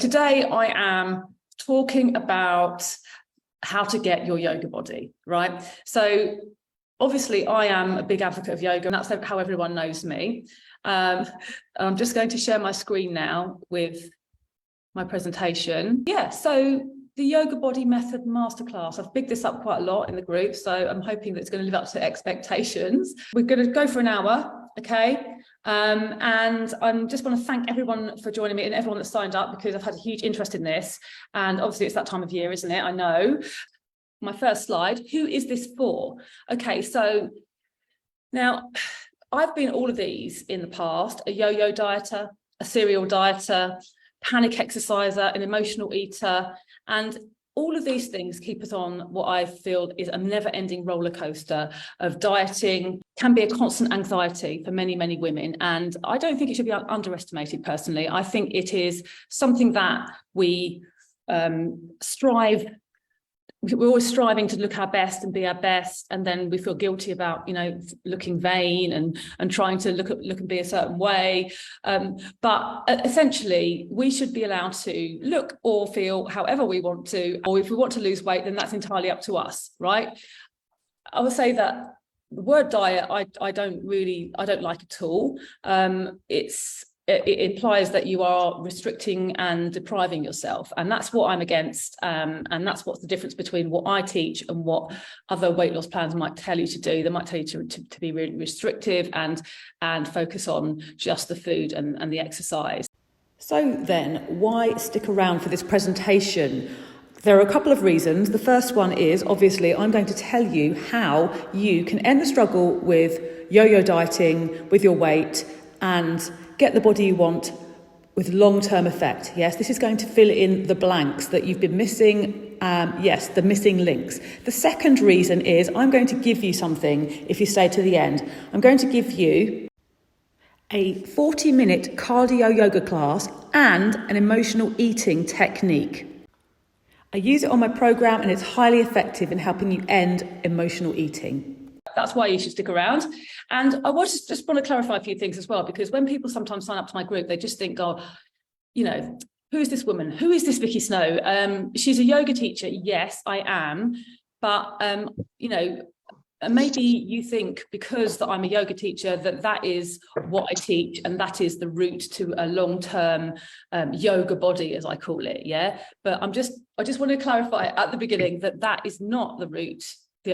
Today I am talking about how to get your yoga body, right? So obviously I am a big advocate of yoga, and that's how everyone knows me. I'm just going to share my screen now with my presentation. Yeah, so the Yoga Body Method Masterclass. I've bigged this up quite a lot in the group, so I'm hoping that it's going to live up to expectations. We're going to go for an hour, okay? And I just want to thank everyone for joining me and everyone that signed up, because I've had a huge interest in this. And obviously it's that time of year, isn't it? I know. My first slide, who is this for? Okay, so now I've been all of these in the past: a yo-yo dieter, a serial dieter, panic exerciser, an emotional eater, and all of these things keep us on what I feel is a never-ending roller coaster of dieting. Can be a constant anxiety for many, many women, and I don't think it should be underestimated personally. I think it is something that we we're always striving to look our best and be our best, and then we feel guilty about, you know, looking vain and trying to look and be a certain way. But essentially, we should be allowed to look or feel however we want to, or if we want to lose weight, then that's entirely up to us, right? I would say that the word diet, I don't like at all. It implies that you are restricting and depriving yourself, and that's what I'm against, and that's what's the difference between what I teach and what other weight loss plans might tell you to do. They might tell you to be really restrictive and focus on just the food and the exercise. So then, why stick around for this presentation? There are a couple of reasons. The first one is, obviously, I'm going to tell you how you can end the struggle with yo-yo dieting, with your weight, and get the body you want with long-term effect. Yes, this is going to fill in the blanks that you've been missing. Yes, the missing links. The second reason is I'm going to give you something if you stay to the end. I'm going to give you a 40-minute cardio yoga class and an emotional eating technique. I use it on my program, and it's highly effective in helping you end emotional eating. That's why you should stick around. And I just want to clarify a few things as well, because when people sometimes sign up to my group, they just think, oh, you know, who is this woman? Who is this Vicky Snow? She's a yoga teacher. Yes, I am. But, you know, maybe you think because that I'm a yoga teacher that is what I teach, and that is the route to a long-term yoga body, as I call it. Yeah. But I just want to clarify at the beginning that is not the route.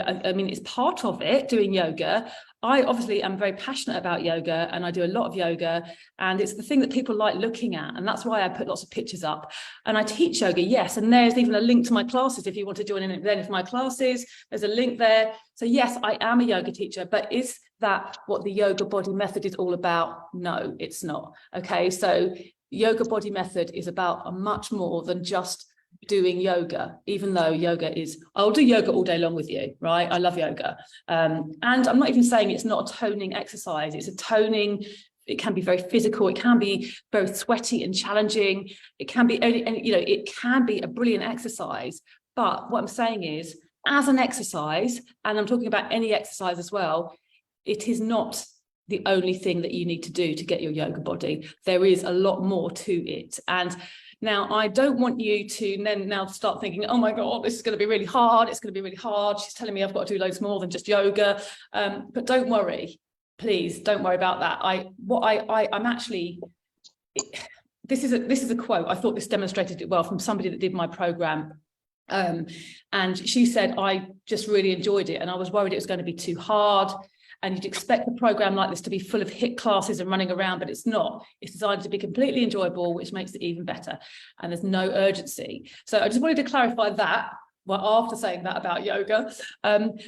I mean, it's part of it, doing yoga. I obviously am very passionate about yoga, and I do a lot of yoga, and it's the thing that people like looking at, and that's why I put lots of pictures up. And I teach yoga, yes, and there's even a link to my classes if you want to join in any of my classes. There's a link there. So yes, I am a yoga teacher, but is that what the Yoga Body Method is all about? No, it's not. Okay, so Yoga Body Method is about much more than just doing yoga, even though I'll do yoga all day long with you, right? I love yoga. And I'm not even saying it's not a toning exercise. It's a toning. It can be very physical. It can be very sweaty and challenging. It can be, you know, it can be a brilliant exercise. But what I'm saying is, as an exercise, and I'm talking about any exercise as well, it is not the only thing that you need to do to get your yoga body. There is a lot more to it. And now, I don't want you to then now start thinking, oh my God, this is going to be really hard. It's going to be really hard. She's telling me I've got to do loads more than just yoga. But don't worry, please don't worry about that. This is a quote. I thought this demonstrated it well from somebody that did my program. And she said, I just really enjoyed it, and I was worried it was going to be too hard. And you'd expect a program like this to be full of HIIT classes and running around, but it's not. It's designed to be completely enjoyable, which makes it even better. And there's no urgency. So I just wanted to clarify that, well, after saying that about yoga,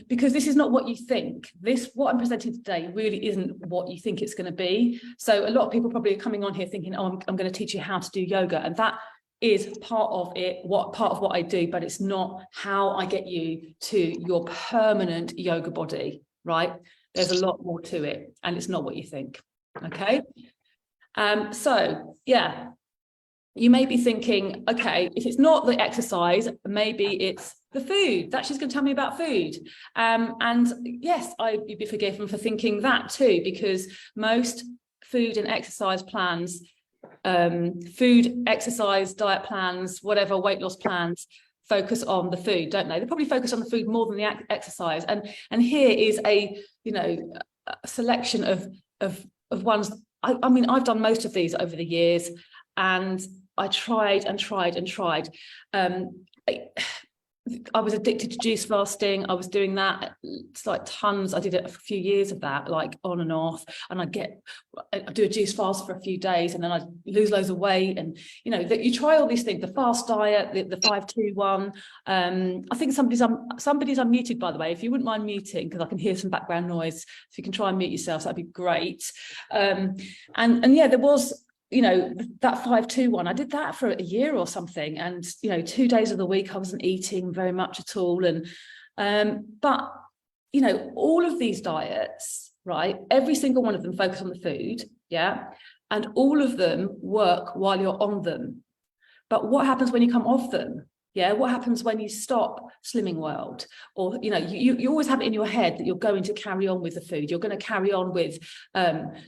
because this is not what you think. What I'm presenting today really isn't what you think it's going to be. So a lot of people probably are coming on here thinking, oh, I'm going to teach you how to do yoga. And that is part of it, part of what I do, but it's not how I get you to your permanent yoga body, right? There's a lot more to it, and it's not what you think. Okay. So yeah, you may be thinking, okay, if it's not the exercise, maybe it's the food that she's going to tell me about food. And yes, I'd be forgiven for thinking that too, because most food and exercise plans food, exercise, diet plans, whatever, weight loss plans, focus on the food, don't they? They probably focus on the food more than the exercise. And here is a, you know, a selection of ones. I mean, I've done most of these over the years, and I tried and tried and tried. I was addicted to juice fasting. I was doing that. It's like tons. I did a few years of that, like on and off. And I'd do a juice fast for a few days, and then I'd lose loads of weight. And, you know, that you try all these things, the fast diet, the 5-2-1. I think somebody's unmuted, by the way. If you wouldn't mind muting, because I can hear some background noise. If you can try and mute yourself, that'd be great. And yeah, there was, you know, that 5-2-1, I did that for a year or something. And, you know, 2 days of the week, I wasn't eating very much at all. And, but, you know, all of these diets, right, every single one of them focus on the food. Yeah. And all of them work while you're on them. But what happens when you come off them? Yeah. What happens when you stop Slimming World? Or, you know, you always have it in your head that you're going to carry on with the food. You're going to carry on with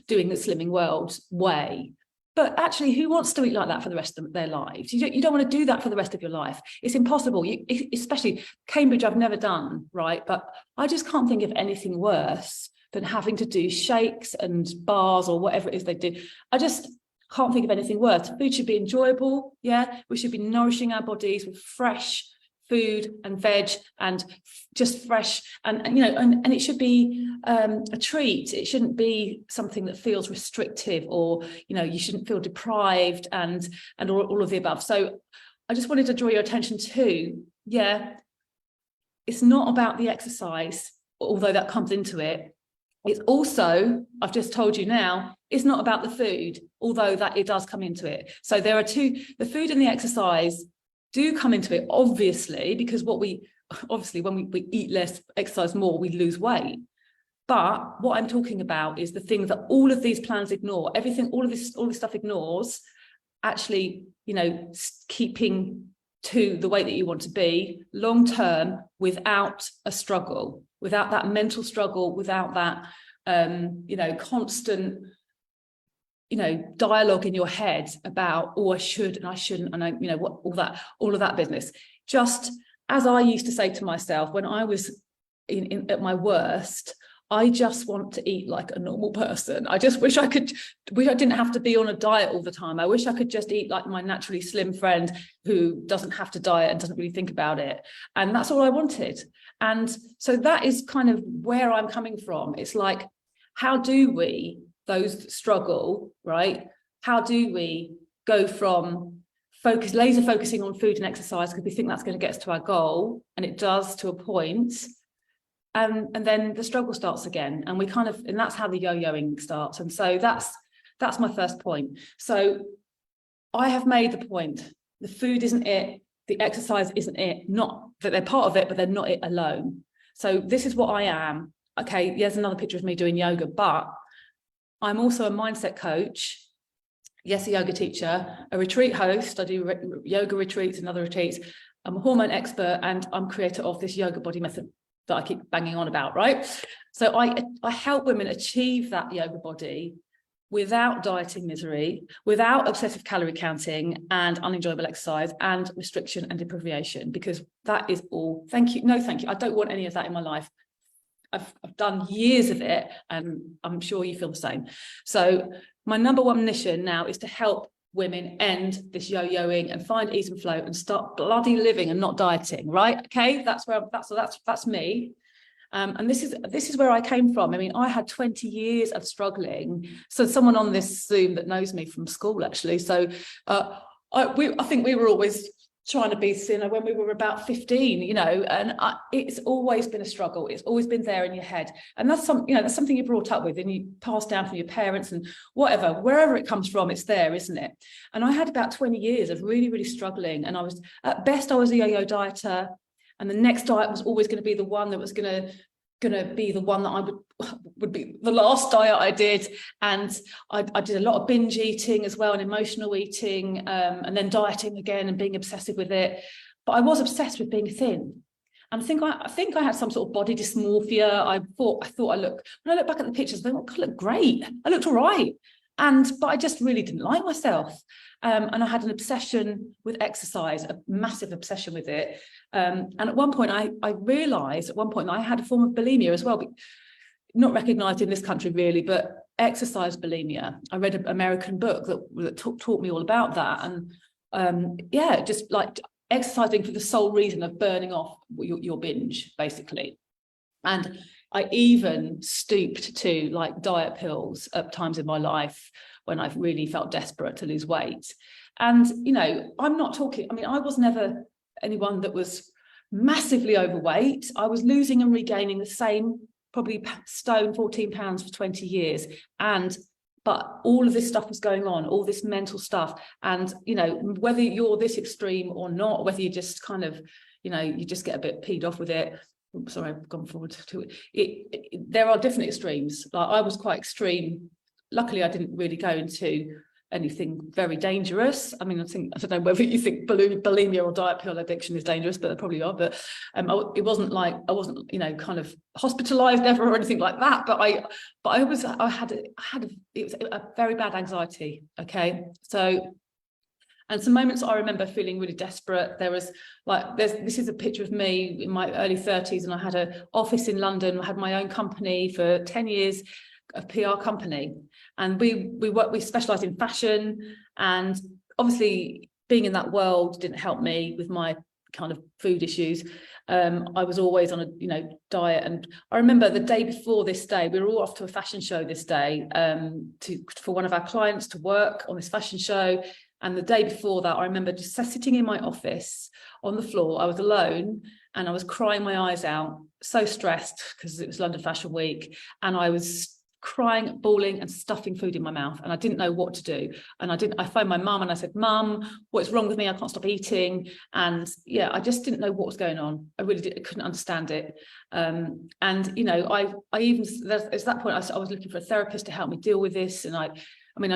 doing the Slimming World way. But actually, who wants to eat like that for the rest of their lives? You don't want to do that for the rest of your life. It's impossible. Especially Cambridge, I've never done, right? But I just can't think of anything worse than having to do shakes and bars or whatever it is they do. I just can't think of anything worse. Food should be enjoyable. Yeah, we should be nourishing our bodies with fresh food and veg and just fresh, and you know, and it should be a treat. It shouldn't be something that feels restrictive, or, you know, you shouldn't feel deprived and all of the above. So I just wanted to draw your attention to, yeah, it's not about the exercise, although that comes into it. It's also, I've just told you now, it's not about the food, although that it does come into it. So there are two, the food and the exercise do come into it, obviously, because when we eat less, exercise more, we lose weight. But what I'm talking about is the thing that all of these plans ignore. Everything, all this stuff ignores, actually, you know, keeping to the weight that you want to be long term without a struggle, without that mental struggle, without that, you know, constant, you know, dialogue in your head about, oh, I should and I shouldn't, and I, you know, what, all of that business. Just as I used to say to myself when I was at my worst, I just want to eat like a normal person. I just wish I didn't have to be on a diet all the time. I wish I could just eat like my naturally slim friend who doesn't have to diet and doesn't really think about it. And that's all I wanted. And so that is kind of where I'm coming from. It's like, how do we, those struggle, right? How do we go from laser focusing on food and exercise because we think that's going to get us to our goal, and it does to a point, and then the struggle starts again, and that's how the yo-yoing starts. And so that's my first point. So I have made the point: the food isn't it, the exercise isn't it, not that they're part of it, but they're not it alone. So this is what I am. Okay, there's another picture of me doing yoga, but I'm also a mindset coach, yes, a yoga teacher, a retreat host. I do yoga retreats and other retreats. I'm a hormone expert, and I'm creator of this yoga body method that I keep banging on about, right? So I help women achieve that yoga body without dieting misery, without obsessive calorie counting and unenjoyable exercise and restriction and deprivation, because that is all. Thank you. No, thank you. I don't want any of that in my life. I've done years of it, and I'm sure you feel the same. So my number one mission now is to help women end this yo-yoing and find ease and flow and start bloody living and not dieting, right? Okay, that's me. And this is where I came from. I mean, I had 20 years of struggling. So someone on this Zoom that knows me from school, actually. So I think we were always trying to be thinner when we were about 15, you know, and it's always been a struggle. It's always been there in your head. And that's that's something you're brought up with and you pass down from your parents and whatever, wherever it comes from, it's there, isn't it? And I had about 20 years of really, really struggling. And at best, I was a yo-yo dieter. And the next diet was always going to be the one that was going to be the one that I would be the last diet I did. And I did a lot of binge eating as well, and emotional eating, and then dieting again and being obsessive with it. But I was obsessed with being thin. And I think I had some sort of body dysmorphia. I thought when I look back at the pictures, I look great. I looked all right. But I just really didn't like myself. And I had an obsession with exercise, a massive obsession with it. And at one point, I realised at one point that I had a form of bulimia as well, but not recognised in this country really, but exercise bulimia. I read an American book that taught me all about that. And yeah, just like exercising for the sole reason of burning off your binge, basically. And I even stooped to like diet pills at times in my life when I've really felt desperate to lose weight. And, you know, I'm not talking, I mean, I was never anyone that was massively overweight. I was losing and regaining the same, probably 14 pounds for 20 years. But all of this stuff was going on, all this mental stuff. And, you know, whether you're this extreme or not, whether you just kind of, you know, you just get a bit peed off with it. Oops, sorry, I've gone forward to it. There are different extremes. Like I was quite extreme. Luckily, I didn't really go into anything very dangerous. I mean, I don't know whether you think bulimia or diet pill addiction is dangerous, but they probably are. But it wasn't like I wasn't, you know, kind of hospitalized ever or anything like that. But it was a very bad anxiety. Okay, so. And some moments I remember feeling really desperate. There was like, this is a picture of me in my early 30s, and I had an office in London. I had my own company for 10 years, a PR company. And we specialised in fashion. And obviously being in that world didn't help me with my kind of food issues. I was always on a, you know, diet. And I remember the day before this day, we were all off to a fashion show this day for one of our clients to work on this fashion show. And the day before that, I remember just sitting in my office on the floor. I was alone and I was crying my eyes out, so stressed because it was London Fashion Week. And I was crying, bawling and stuffing food in my mouth. And I didn't know what to do. And I phoned my mum and I said, Mum, what's wrong with me? I can't stop eating. And yeah, I just didn't know what was going on. I couldn't understand it. And, you know, I even, at that point, I was looking for a therapist to help me deal with this. And I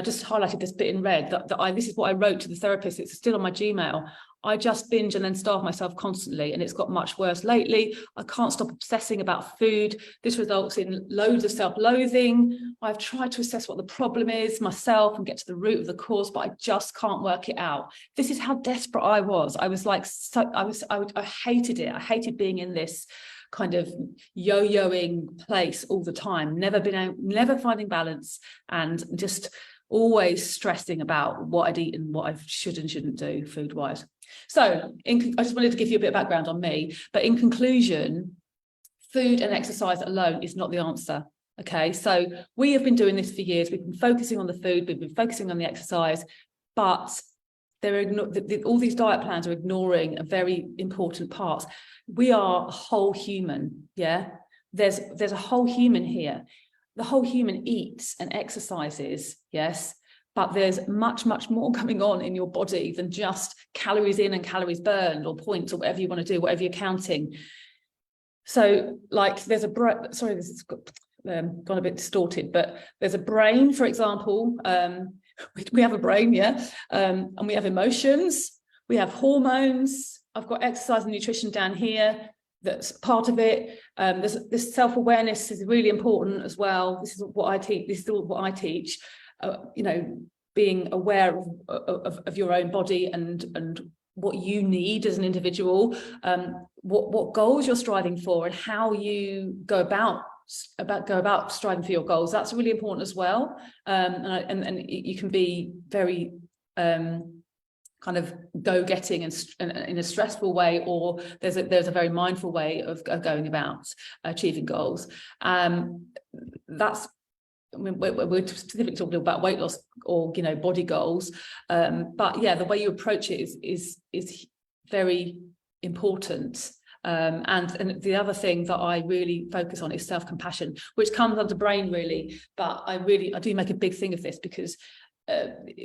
just highlighted this bit in red this is what I wrote to the therapist. It's still on my Gmail. I just binge and then starve myself constantly, and it's got much worse lately. I can't stop obsessing about food. This results in loads of self-loathing. I've tried to assess what the problem is myself and get to the root of the cause, but I just can't work it out. This is how desperate I was. I was like, I hated it. I hated being in this kind of yo-yoing place all the time, never finding balance, and just always stressing about what I'd eat and what I should and shouldn't do food-wise. So I just wanted to give you a bit of background on me, but in conclusion, food and exercise alone is not the answer. Okay, so we have been doing this for years. We've been focusing on the food, we've been focusing on the exercise, but all these diet plans are ignoring a very important part. We are a whole human. Yeah, there's a whole human here. The whole human eats and exercises, yes, but there's much more going on in your body than just calories in and calories burned or points or whatever you want to do, whatever you're counting. So like there's sorry, this has gone a bit distorted, but there's a brain, for example. We have a brain, yeah, and we have emotions, we have hormones. I've got exercise and nutrition down here. That's part of it. This self-awareness is really important as well. This is what I teach. You know, being aware of your own body and what you need as an individual, what goals you're striving for, and how you go about striving for your goals. That's really important as well. And you can be very kind of go-getting and in a stressful way, or there's a very mindful way of going about achieving goals. That's, I mean, we're specifically talking about weight loss or, you know, body goals, but yeah, the way you approach it is very important. And the other thing that I really focus on is self-compassion, which comes under brain really, but I do make a big thing of this because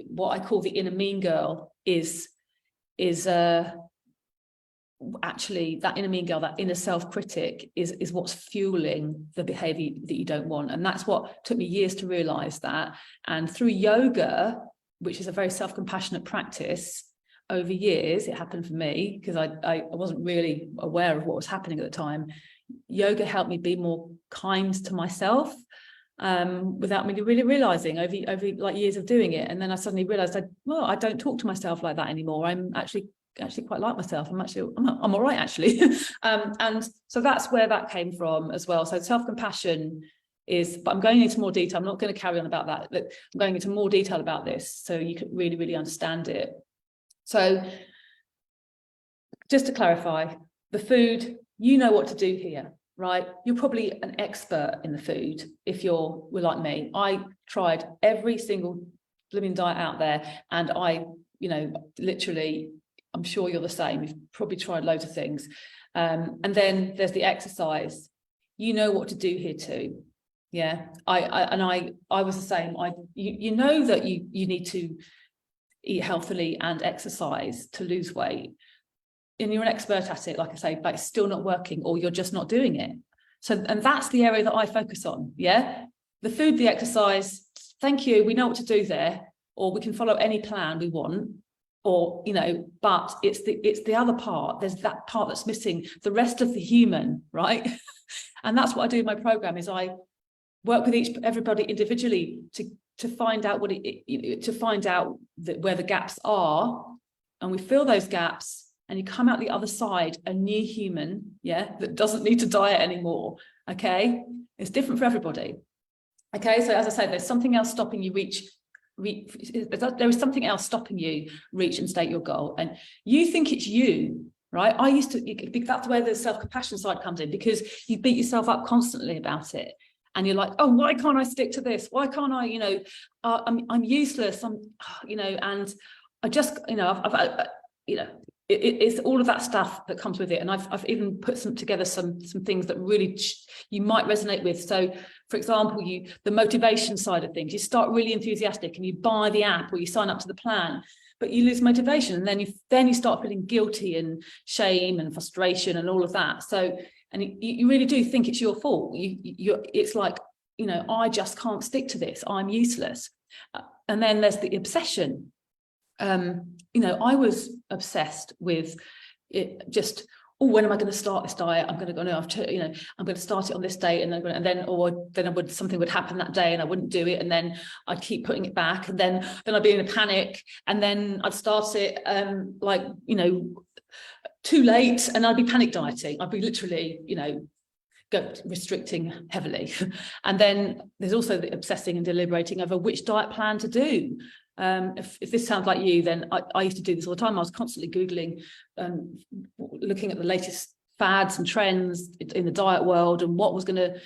what I call the inner mean girl is actually that inner mean girl, that inner self-critic is what's fueling the behavior that you don't want. And that's what took me years to realize that. And through yoga, which is a very self-compassionate practice, over years, it happened for me because I wasn't really aware of what was happening at the time. Yoga helped me be more kind to myself. without me really realizing over like years of doing it. And then I suddenly realized I don't talk to myself like that anymore. I'm actually quite like myself. I'm all right actually. And so that's where that came from as well. So self-compassion is, but I'm going into more detail. I'm not going to carry on about that. I'm going into more detail about this so you can really understand it. So just to clarify, the food, you know what to do here, right? You're probably an expert in the food if you're like me. I tried every single living diet out there, and I, literally, I'm sure you're the same. You've probably tried loads of things. And then there's the exercise. You know what to do here too. Yeah, I was the same. You know that you need to eat healthily and exercise to lose weight. And you're an expert at it, like I say, but it's still not working, or you're just not doing it. So, and that's the area that I focus on. Yeah, the food, the exercise, thank you, we know what to do there, or we can follow any plan we want, or but it's the other part. There's that part that's missing, the rest of the human, right? And that's what I do in my program, is I work with everybody individually to find out where the gaps are, and we fill those gaps. And you come out the other side a new human, that doesn't need to diet anymore. Okay, it's different for everybody. Okay, so as I say, there's something else stopping you there is something else stopping you reach and state your goal, and you think it's you, right? That's where the self-compassion side comes in, because you beat yourself up constantly about it, and you're like, oh, why can't I stick to this? Why can't I? I'm useless. And I just, it's all of that stuff that comes with it. And I've even put together some things that really you might resonate with. So, for example, the motivation side of things, you start really enthusiastic and you buy the app or you sign up to the plan, but you lose motivation, and then you start feeling guilty and shame and frustration and all of that. So, and you really do think it's your fault. It's like, I just can't stick to this. I'm useless. And then there's the obsession. I was obsessed with it. Just, when am I going to start this diet? I'm going to go, no, I'm going to start it on this date, and then something would happen that day and I wouldn't do it, and then I'd keep putting it back, and then I'd be in a panic, and then I'd start it too late, and I'd be panic dieting. I'd be literally, restricting heavily. And then there's also the obsessing and deliberating over which diet plan to do. If this sounds like you, then I used to do this all the time. I was constantly Googling, looking at the latest fads and trends in the diet world, and what was going to,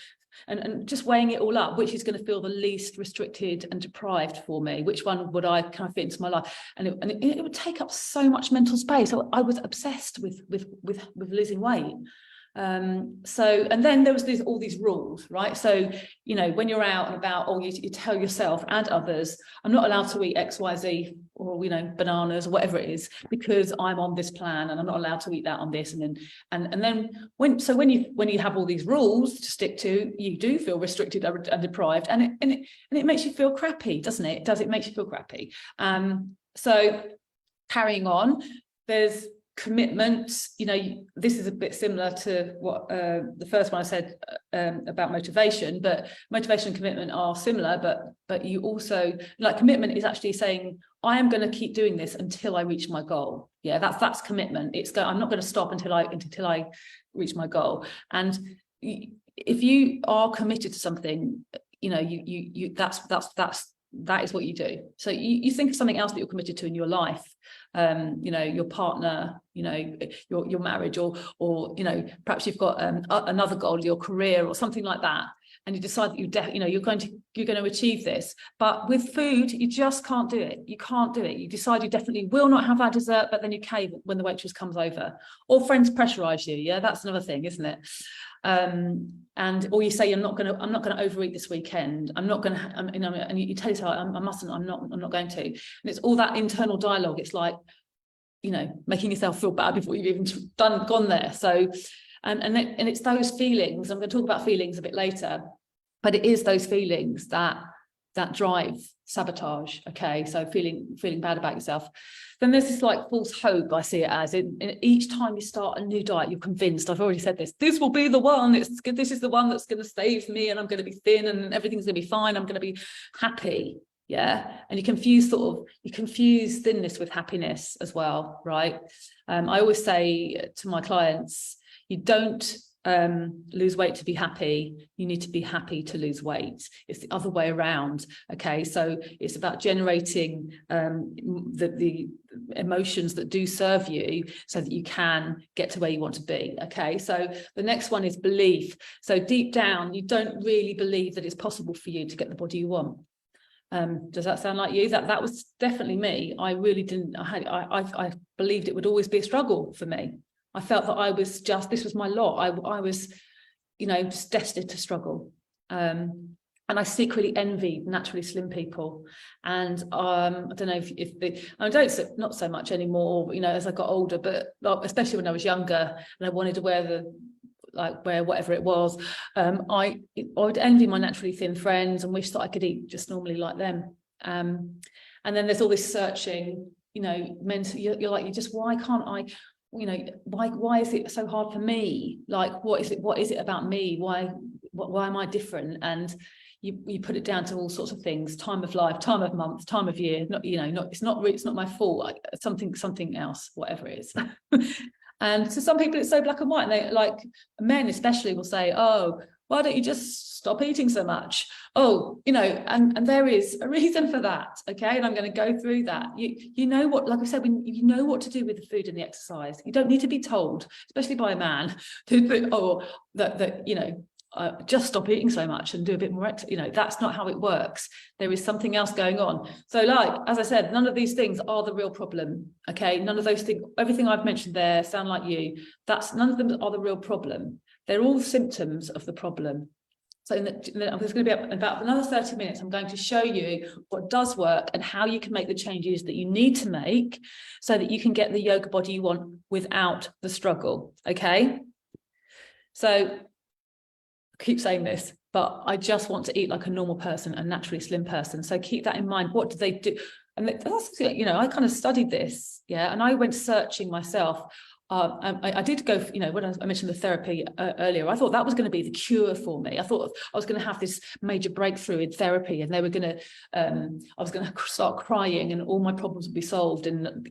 and just weighing it all up, which is going to feel the least restricted and deprived for me, which one would I kind of fit into my life. And it would take up so much mental space. So I was obsessed with losing weight. So, and then there was all these rules, right? So, when you're out and about, or you tell yourself and others, I'm not allowed to eat XYZ, or, bananas or whatever it is, because I'm on this plan, and I'm not allowed to eat that on this. And then when you have all these rules to stick to, you do feel restricted and deprived, and it makes you feel crappy, doesn't it? It makes you feel crappy. So carrying on, there's commitment. This is a bit similar to what the first one I said about motivation, but motivation and commitment are similar, but you also, like, commitment is actually saying, I am going to keep doing this until I reach my goal. That's commitment. I'm not going to stop until I reach my goal. And if you are committed to something, that is what you do. So you think of something else that you're committed to in your life, your partner, your marriage, or perhaps you've got another goal, your career or something like that, and you decide that you're going to achieve this. But with food, you just can't do it. You can't do it. You decide you definitely will not have that dessert, but then you cave when the waitress comes over, or friends pressurize you. Yeah, that's another thing, isn't it? Or you say, I'm not going to overeat this weekend. I'm not going to, and you tell yourself, I mustn't, I'm not going to. And it's all that internal dialogue. It's like, making yourself feel bad before you've even gone there. So, and it's those feelings. I'm going to talk about feelings a bit later, but it is those feelings that that drive, sabotage. Okay, so feeling bad about yourself. Then there's this like false hope, I see it as. In each time you start a new diet, you're convinced, I've already said this will be the one, this is the one that's going to save me, and I'm going to be thin and everything's going to be fine, I'm going to be happy. Yeah, and you confuse thinness with happiness as well, right? I always say to my clients, you don't lose weight to be happy, you need to be happy to lose weight. It's the other way around. Okay, so it's about generating the emotions that do serve you so that you can get to where you want to be. Okay, so the next one is belief. So deep down, you don't really believe that it's possible for you to get the body you want. Does that sound like you? That was definitely me. I really didn't. I believed it would always be a struggle for me. I felt that this was my lot. I was, just destined to struggle. And I secretly envied naturally slim people. And I don't know not so much anymore, as I got older, but especially when I was younger and I wanted to wear whatever it was, I would envy my naturally thin friends and wish that I could eat just normally like them. And then there's all this searching, mental. You're like, why can't I? Why is it so hard for me? Like, what is it about me? Why am I different? And you put it down to all sorts of things: time of life, time of month, time of year. It's not my fault. Something else, whatever it is. And to some people, it's so black and white. And they, like men especially, will say, "Oh, why don't you just stop eating so much?" Oh, and there is a reason for that. Okay, and I'm going to go through that. You know what, like I said, when you know what to do with the food and the exercise, you don't need to be told, especially by a man, just stop eating so much and do a bit more. That's not how it works. There is something else going on. So, like, as I said, none of these things are the real problem. Okay, none of those things, everything I've mentioned there sound like you. None of them are the real problem. They're all symptoms of the problem. So there's going to be about another 30 minutes. I'm going to show you what does work and how you can make the changes that you need to make so that you can get the yoga body you want without the struggle. Okay. So I keep saying this, but I just want to eat like a normal person, a naturally slim person. So keep that in mind. What do they do? And that's, I kind of studied this. Yeah. And I went searching myself. I did go, when I mentioned the therapy earlier, I thought that was going to be the cure for me. I thought I was going to have this major breakthrough in therapy, and I was going to start crying, and all my problems would be solved. And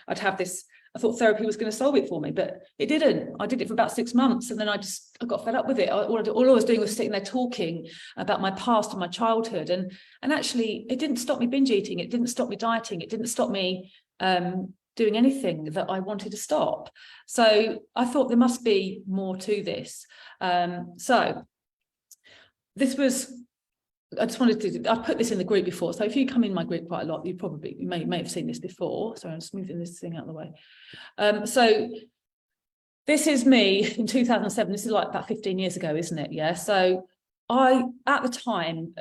I'd have this. I thought therapy was going to solve it for me, but it didn't. I did it for about 6 months, and then I got fed up with it. All I was doing was sitting there talking about my past and my childhood, and actually, it didn't stop me binge eating. It didn't stop me dieting. It didn't stop me doing anything that I wanted to stop. So I thought there must be more to this. So this was, I just wanted to, I put this in the group before. So if you come in my group quite a lot, you may have seen this before. So I'm just moving this thing out of the way. So this is me in 2007. This is like about 15 years ago, isn't it? Yeah. So at the time,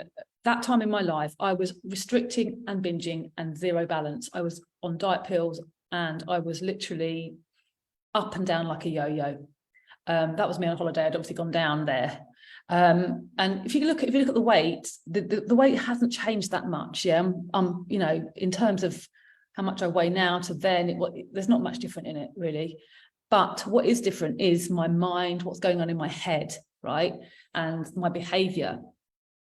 that time in my life, I was restricting and binging and zero balance. I was on diet pills, and I was literally up and down like a yo-yo. That was me on holiday. I'd obviously gone down there. And if you look at the weight, the weight hasn't changed that much. Yeah, in terms of how much I weigh now to then, there's not much different in it really. But what is different is my mind, what's going on in my head, right, and my behaviour.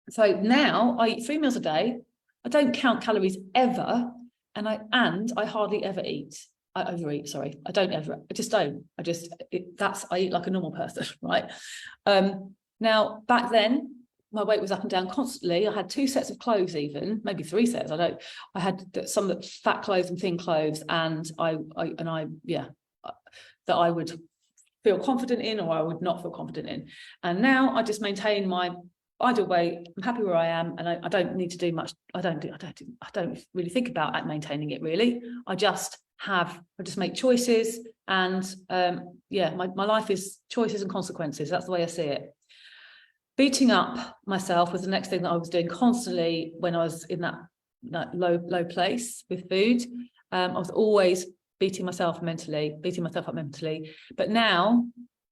So now I eat 3 meals a day. I don't count calories ever. And I hardly ever eat. I overeat, sorry. I just don't. I eat like a normal person, right? Now, back then, my weight was up and down constantly. I had 2 sets of clothes even, maybe 3 sets. I had some of the fat clothes and thin clothes, and that I would feel confident in, or I would not feel confident in. And now I just maintain my ideal weight. I'm happy where I am, and I don't need to do much. I don't really think about maintaining it really. I just make choices, and my life is choices and consequences. That's the way I see it. Beating up myself was the next thing that I was doing constantly when I was in that low place with food. I was always beating myself up mentally. But now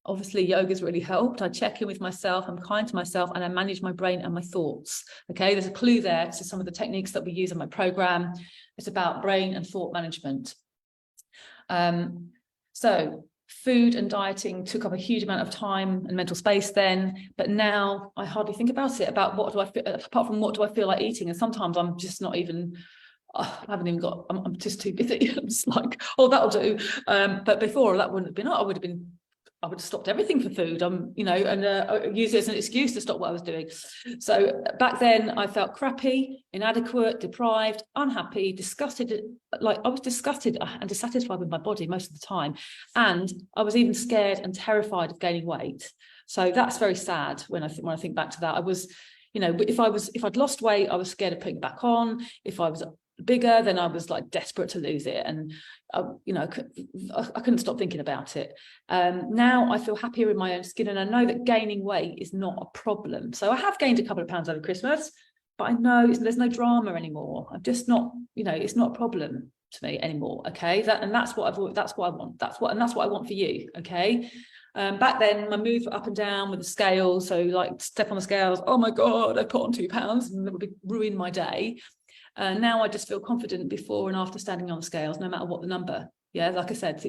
obviously yoga's really helped. I check in with myself, I'm kind to myself, and I manage my brain and my thoughts. Okay, there's a clue there to some of the techniques that we use in my program. It's about brain and thought management. So food and dieting took up a huge amount of time and mental space then, but now I hardly think about it, about what do I feel, apart from what do I feel like eating. And sometimes I'm just not even, I haven't even got, I'm just too busy. I'm just like, oh, that'll do. But before, that wouldn't have been, I would have stopped everything for food, you know, and use it as an excuse to stop what I was doing. So back then I felt crappy, inadequate, deprived, unhappy, disgusted. Like I was disgusted and dissatisfied with my body most of the time. And I was even scared and terrified of gaining weight. So that's very sad when I think back to that. I was, you know, if I'd lost weight, I was scared of putting it back on. If I was bigger, then I was like desperate to lose it, and you know, I couldn't stop thinking about it. Now I feel happier in my own skin, and I know that gaining weight is not a problem. So I have gained a couple of pounds over Christmas, but I know there's no drama anymore. I'm just not, you know, it's not a problem to me anymore. Okay, that's what I want. That's what I want for you. Okay. Back then my moods were up and down with the scales. So like step on the scales, oh my God, I put on 2 pounds, and that would ruin my day. Now I just feel confident before and after standing on the scales, no matter what the number. Yeah, like I said,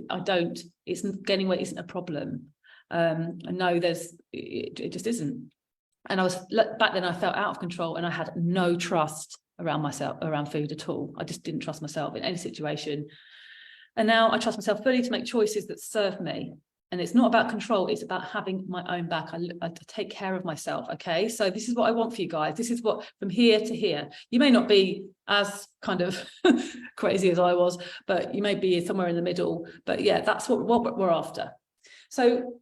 gaining weight isn't a problem. I know it just isn't. And back then I felt out of control, and I had no trust around myself, around food at all. I just didn't trust myself in any situation. And now I trust myself fully to make choices that serve me. And it's not about control, it's about having my own back. I take care of myself, okay? So this is what I want for you guys. This is what, from here to here. You may not be as kind of crazy as I was, but you may be somewhere in the middle. But yeah, that's what we're after. So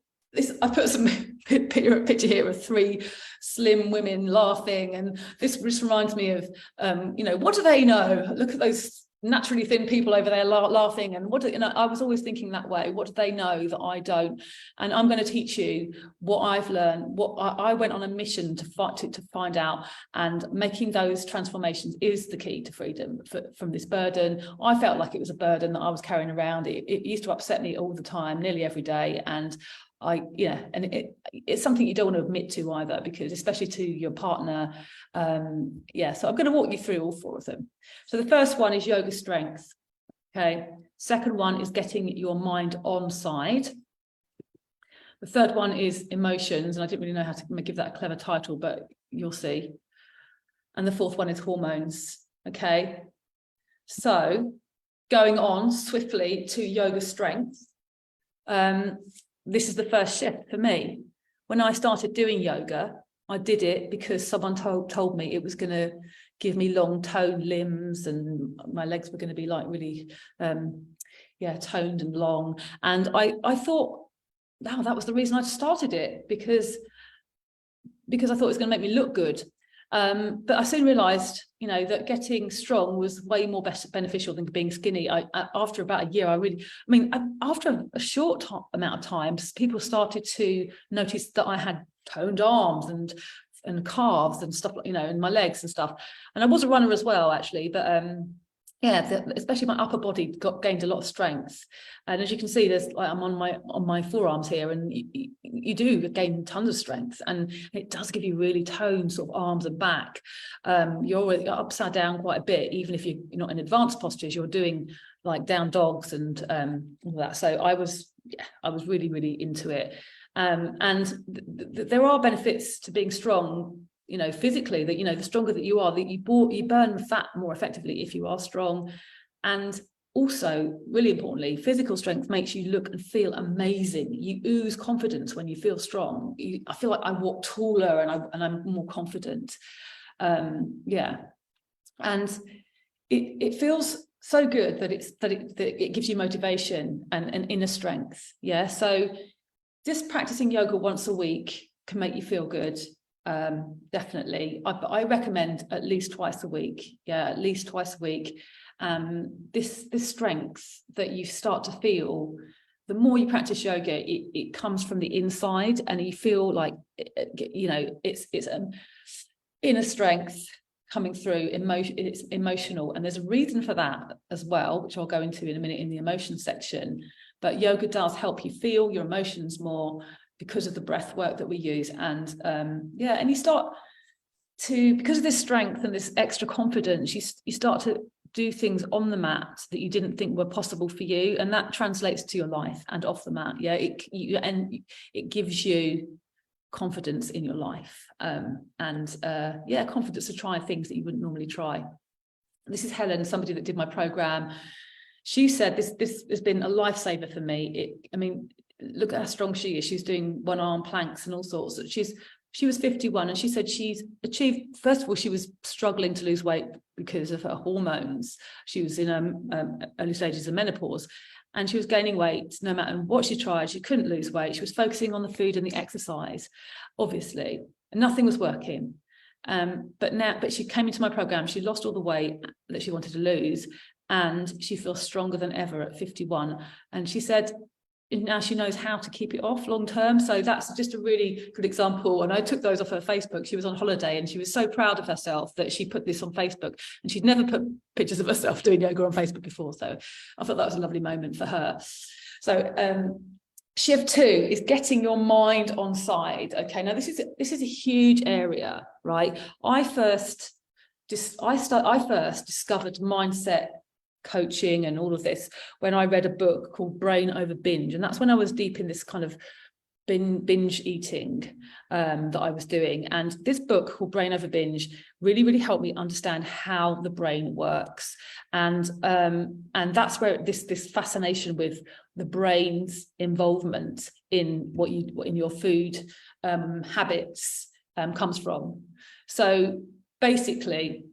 I put some picture here of 3 slim women laughing. And this just reminds me of, you know, what do they know? Look at those naturally thin people over there laughing, and I was always thinking that way. What do they know that I don't? And I'm going to teach you what I've learned, what I went on a mission to find out, and making those transformations is the key to freedom from this burden. I felt like it was a burden that I was carrying around. It used to upset me all the time, nearly every day, and it's something you don't want to admit to either, because especially to your partner. So I'm going to walk you through all 4 of them. So the first one is yoga strength. Okay. Second one is getting your mind on side. The third one is emotions, and I didn't really know how to give that a clever title, but you'll see. And the 4th one is hormones. Okay. So going on swiftly to yoga strength. This is the first shift for me. When I started doing yoga, I did it because someone told me it was going to give me long toned limbs, and my legs were going to be like really, toned and long. And I thought, wow, that was the reason I started it, because I thought it was going to make me look good. But I soon realized, you know, that getting strong was way more beneficial than being skinny. After about a year, after a short amount of time, people started to notice that I had toned arms and calves and stuff, you know, and my legs and stuff. And I was a runner as well, actually, but especially my upper body gained a lot of strength. And as you can see, there's like, I'm on my forearms here, and you do gain tons of strength, and it does give you really toned sort of arms and back. You're always upside down quite a bit, even if you're not in advanced postures. You're doing like down dogs and all that. So I was really, really into it. There are benefits to being strong, you know, physically, that, you know, the stronger that you are, that you burn fat more effectively if you are strong. And also, really importantly, physical strength makes you look and feel amazing. You ooze confidence when you feel strong. I feel like I walk taller, and I'm more confident. And it feels so good that it gives you motivation and inner strength. Yeah. So just practicing yoga once a week can make you feel good. Definitely. I recommend at least twice a week. Yeah, at least twice a week. This strength that you start to feel, the more you practice yoga, it comes from the inside, and you feel like, you know, it's inner strength coming through. It's emotional, and there's a reason for that as well, which I'll go into in a minute in the emotion section. But yoga does help you feel your emotions more. because of the breath work that we use. And and you start to, because of this strength and this extra confidence, you start to do things on the mat that you didn't think were possible for you, and that translates to your life and off the mat. It gives you confidence in your life, confidence to try things that you wouldn't normally try. This is Helen, somebody that did my program. She said this has been a lifesaver for me. Look at how strong she is. She's doing one arm planks and all sorts. She was 51, and she said she's achieved, first of all, she was struggling to lose weight because of her hormones. She was in early stages of menopause, and she was gaining weight no matter what she tried. She couldn't lose weight. She was focusing on the food and the exercise, obviously, and nothing was working. But she came into my program. She lost all the weight that she wanted to lose, and she feels stronger than ever at 51. And she said now she knows how to keep it off long term. So that's just a really good example. And I took those off her Facebook. She was on holiday and she was so proud of herself that she put this on Facebook, and she'd never put pictures of herself doing yoga on Facebook before. So I thought that was a lovely moment for her. So shift 2 is getting your mind on side. Okay, now this is a huge area, right? I first discovered mindset coaching and all of this when I read a book called Brain Over Binge, and that's when I was deep in this kind of binge eating that I was doing. And this book called Brain Over Binge really helped me understand how the brain works, and that's where this fascination with the brain's involvement in in your food habits comes from. So basically,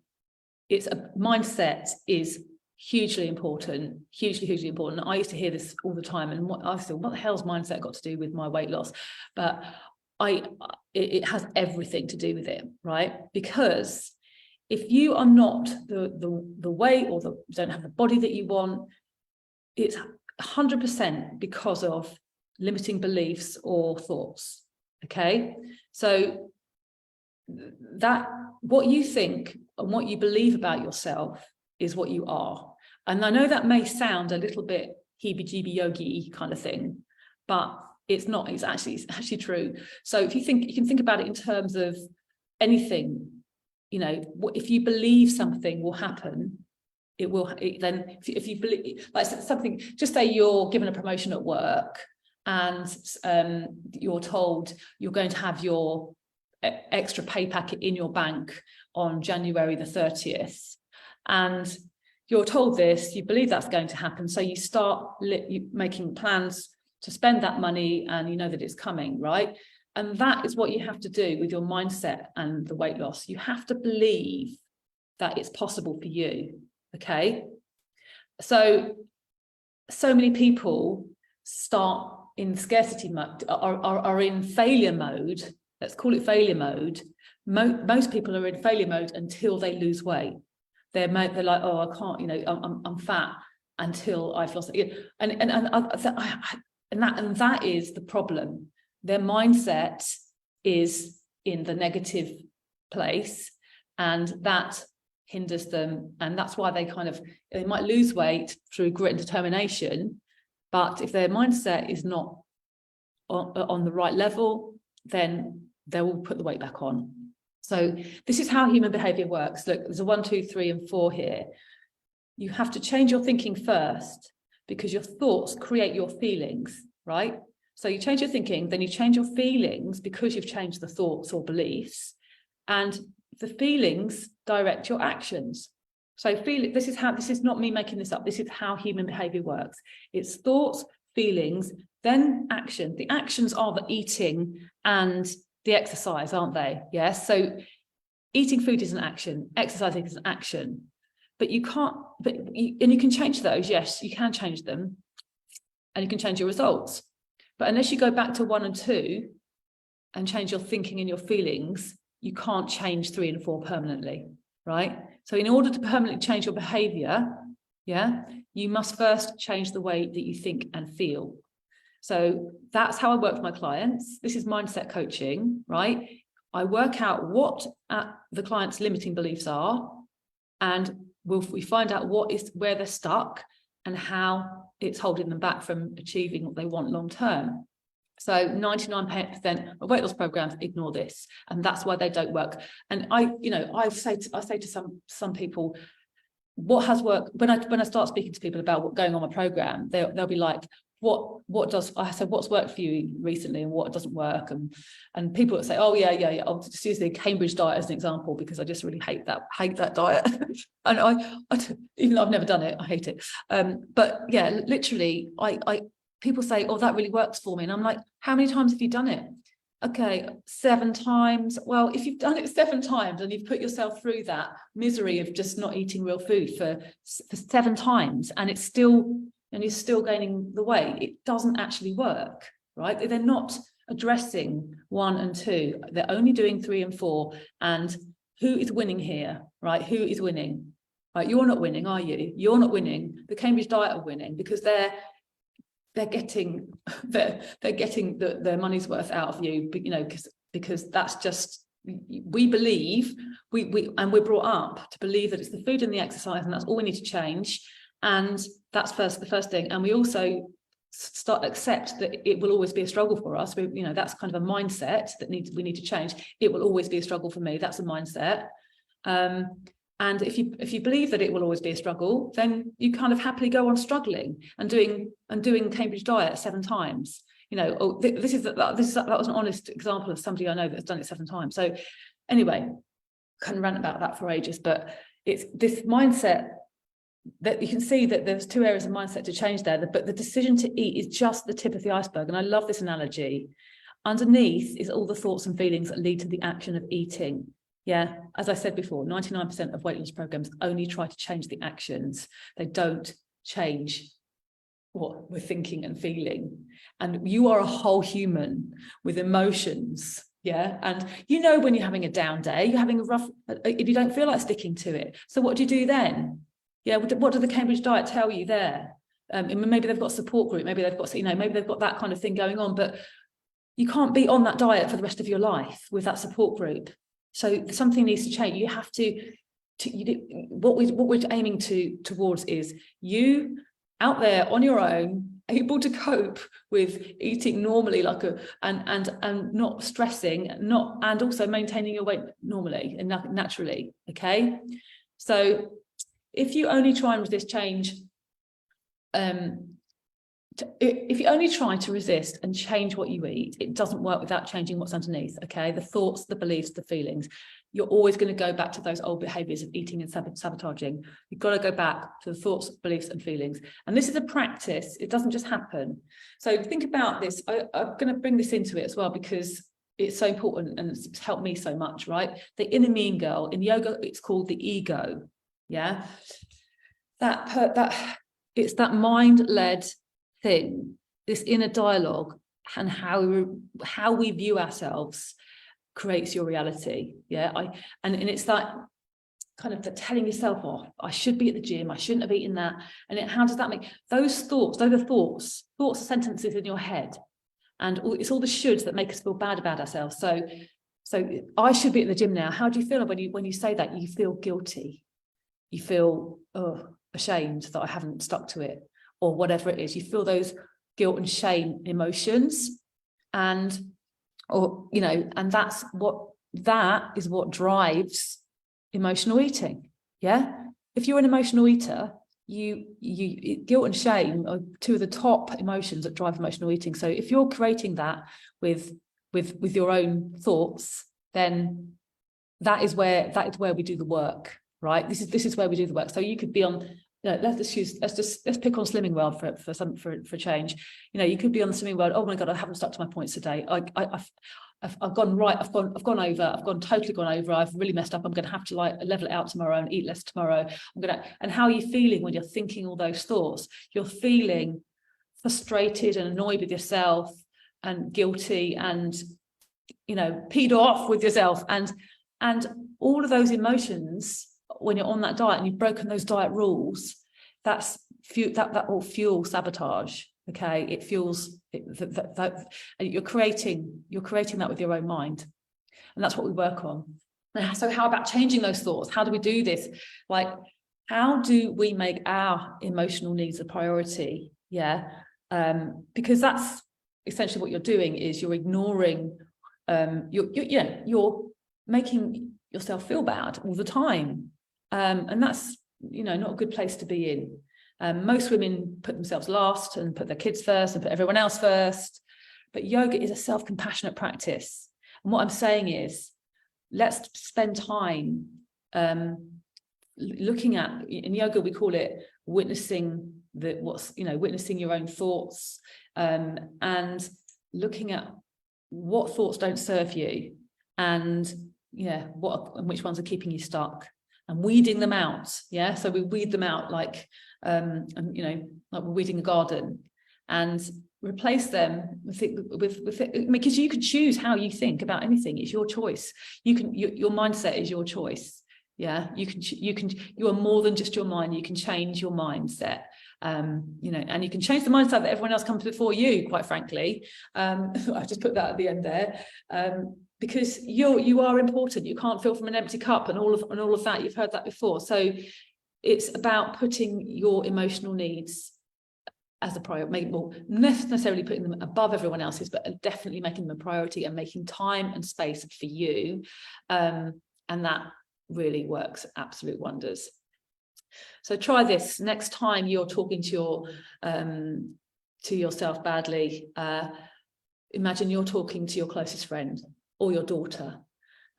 it's a mindset is hugely important. I used to hear this all the time, and I thought, what the hell's mindset got to do with my weight loss? But it has everything to do with it, right? Because if you are not the weight, or don't have the body that you want, it's 100% because of limiting beliefs or thoughts. Okay, so that what you think and what you believe about yourself is what you are. And I know that may sound a little bit heebie-jeebie yogi kind of thing, but it's not. It's actually true. So if you can think about it in terms of anything, if you believe something will happen, it will. Then if you believe, like something, just say you're given a promotion at work, and you're told you're going to have your extra pay packet in your bank on January the 30th. And you're told this, you believe that's going to happen. So you start making plans to spend that money, and you know that it's coming, right? And that is what you have to do with your mindset and the weight loss. You have to believe that it's possible for you, okay? So many people start in scarcity mode, are in failure mode. Let's call it failure mode. Most people are in failure mode until they lose weight. They're like, oh, I can't, I'm fat until I've lost it. And that is the problem. Their mindset is in the negative place, and that hinders them. And that's why they might lose weight through grit and determination. But if their mindset is not on the right level, then they will put the weight back on. So this is how human behavior works. Look, there's a 1, 2, 3, and 4 here. You have to change your thinking first, because your thoughts create your feelings, right? So you change your thinking, then you change your feelings because you've changed the thoughts or beliefs, and the feelings direct your actions. So this is not me making this up. This is how human behavior works. It's thoughts, feelings, then action. The actions are the eating and the exercise, aren't they? Yes. So eating food is an action, exercising is an action, but you can't, and you can change those. Yes, you can change them, and you can change your results. But unless you go back to 1 and 2 and change your thinking and your feelings, you can't change 3 and 4 permanently, right? So in order to permanently change your behavior, you must first change the way that you think and feel. So that's how I work with my clients. This is mindset coaching, right? I work out what the client's limiting beliefs are, and we find out where they're stuck and how it's holding them back from achieving what they want long term. So 99% of weight loss programs ignore this, and that's why they don't work. And I say to some people, what has worked, when I start speaking to people about what's going on my program, they'll be like, what does, I said, what's worked for you recently and what doesn't work, and people would say, oh yeah, I'll just use the Cambridge diet as an example because I just really hate that diet. And I even though I've never done it, I hate it. But yeah, literally, people say, oh, that really works for me, and I'm like, how many times have you done it? Okay, 7 times. Well, if you've done it 7 times and you've put yourself through that misery of just not eating real food for 7 times, and you're still gaining the weight, it doesn't actually work, right? They're not addressing 1 and 2. They're only doing 3 and 4. And who is winning here, right? Who is winning? Right? You're not winning, are you? You're not winning. The Cambridge diet are winning because they're getting their money's worth out of you, because that's just, we believe, we're brought up to believe that it's the food and the exercise, and that's all we need to change. And that's the first thing. And we also accept that it will always be a struggle for us. That's kind of a mindset that we need to change. It will always be a struggle for me. That's a mindset. And if you believe that it will always be a struggle, then you kind of happily go on struggling and doing Cambridge diet 7 times. That was an honest example of somebody I know that's done it 7 times. So anyway, kind of rant about that for ages, but it's this mindset that you can see that there's 2 areas of mindset to change there, but the decision to eat is just the tip of the iceberg. And I love this analogy. Underneath is all the thoughts and feelings that lead to the action of eating. Yeah, as I said before, 99% of weight loss programs only try to change the actions. They don't change what we're thinking and feeling. And you are a whole human with emotions. Yeah, and when you're having a down day, you're having a rough, if you don't feel like sticking to it. So what do you do then? Yeah, what does the Cambridge diet tell you there? Maybe they've got a support group, maybe they've got that kind of thing going on, but you can't be on that diet for the rest of your life with that support group. So something needs to change. You have what we're aiming towards is you out there on your own, able to cope with eating normally, and not stressing, and also maintaining your weight normally and naturally. Okay, so if you only try and resist change, if you only try to resist and change what you eat, it doesn't work without changing what's underneath. Okay, the thoughts, the beliefs, the feelings. You're always going to go back to those old behaviors of eating and sabotaging. You've got to go back to the thoughts, beliefs, and feelings. And this is a practice. It doesn't just happen. So think about this. I'm going to bring this into it as well because it's so important and it's helped me so much. Right, the inner mean girl in yoga, it's called the ego. Yeah, it's that mind-led thing, this inner dialogue, and how we view ourselves creates your reality. Yeah, and it's that kind of the telling yourself off. I should be at the gym. I shouldn't have eaten that. And how does that make those thoughts? Those are thoughts are sentences in your head, and it's all the shoulds that make us feel bad about ourselves. So I should be at the gym now. How do you feel when you say that? You feel guilty. You feel ashamed that I haven't stuck to it, or whatever it is. You feel those guilt and shame emotions, and that is what drives emotional eating. Yeah, if you're an emotional eater, you guilt and shame are 2 of the top emotions that drive emotional eating. So if you're creating that with your own thoughts, then that is where we do the work. Right, this is where we do the work. So you could be on. Let's pick on Slimming World for change. You could be on the Slimming World. Oh my God, I haven't stuck to my points today. I've gone right. I've totally gone over. I've really messed up. I'm going to have to level it out tomorrow and eat less tomorrow. And how are you feeling when you're thinking all those thoughts? You're feeling frustrated and annoyed with yourself, and guilty, and peed off with yourself, and all of those emotions. When you're on that diet and you've broken those diet rules, that will fuel sabotage. Okay, it fuels that you're creating that with your own mind, and that's what we work on. So how about changing those thoughts? How do we do this? How do we make our emotional needs a priority? Yeah, because that's essentially what you're doing is you're ignoring, you're making yourself feel bad all the time. And that's, not a good place to be in. Most women put themselves last and put their kids first and put everyone else first. But yoga is a self-compassionate practice. And what I'm saying is, let's spend time looking at, in yoga, we call it witnessing witnessing your own thoughts, and looking at what thoughts don't serve you, and which ones are keeping you stuck, and weeding them out. So we weed them out like like we're weeding a garden, and replace them with because you can choose how you think about anything. It's your choice. Your mindset is your choice. You are more than just your mind. You can change your mindset, and you can change the mindset that everyone else comes before you, quite frankly. I just put that at the end there, because you are important. You can't fill from an empty cup, and all of that. You've heard that before. So it's about putting your emotional needs as a priority, not necessarily putting them above everyone else's, but definitely making them a priority and making time and space for you, and that really works absolute wonders. So try this next time you're talking to yourself badly. Imagine you're talking to your closest friend or your daughter,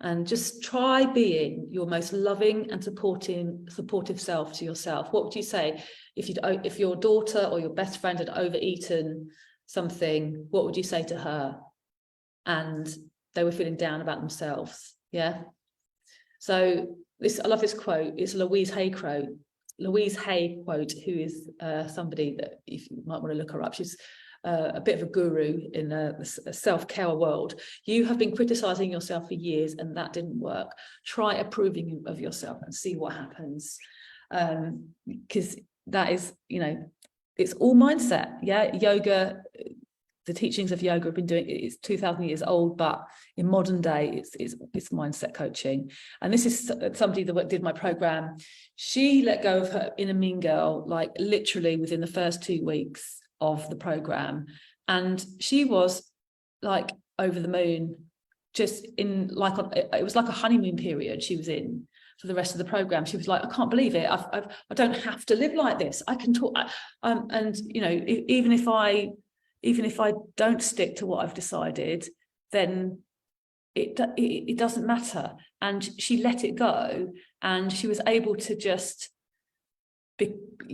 and just try being your most loving and supportive self to yourself. What would you say if your daughter or your best friend had overeaten something? What would you say to her? And they were feeling down about themselves. So I love this quote. It's Louise Hay quote, who is somebody that, if you might want to look her up, she's a bit of a guru in the self-care world. You have been criticizing yourself for years and that didn't work. Try approving of yourself and see what happens. Because that is, it's all mindset. Yoga, the teachings of yoga have been doing, it's 2,000 years old, but in modern day, it's mindset coaching. And this is somebody that did my program. She let go of her inner mean girl, like literally within the first 2 weeks of the program. And she was like over the moon, just in like, it was like a honeymoon period she was in for the rest of the program. She was like, I can't believe it. I don't have to live like this. I can talk. And, even if I don't stick to what I've decided, then it doesn't matter. And she let it go, and she was able to just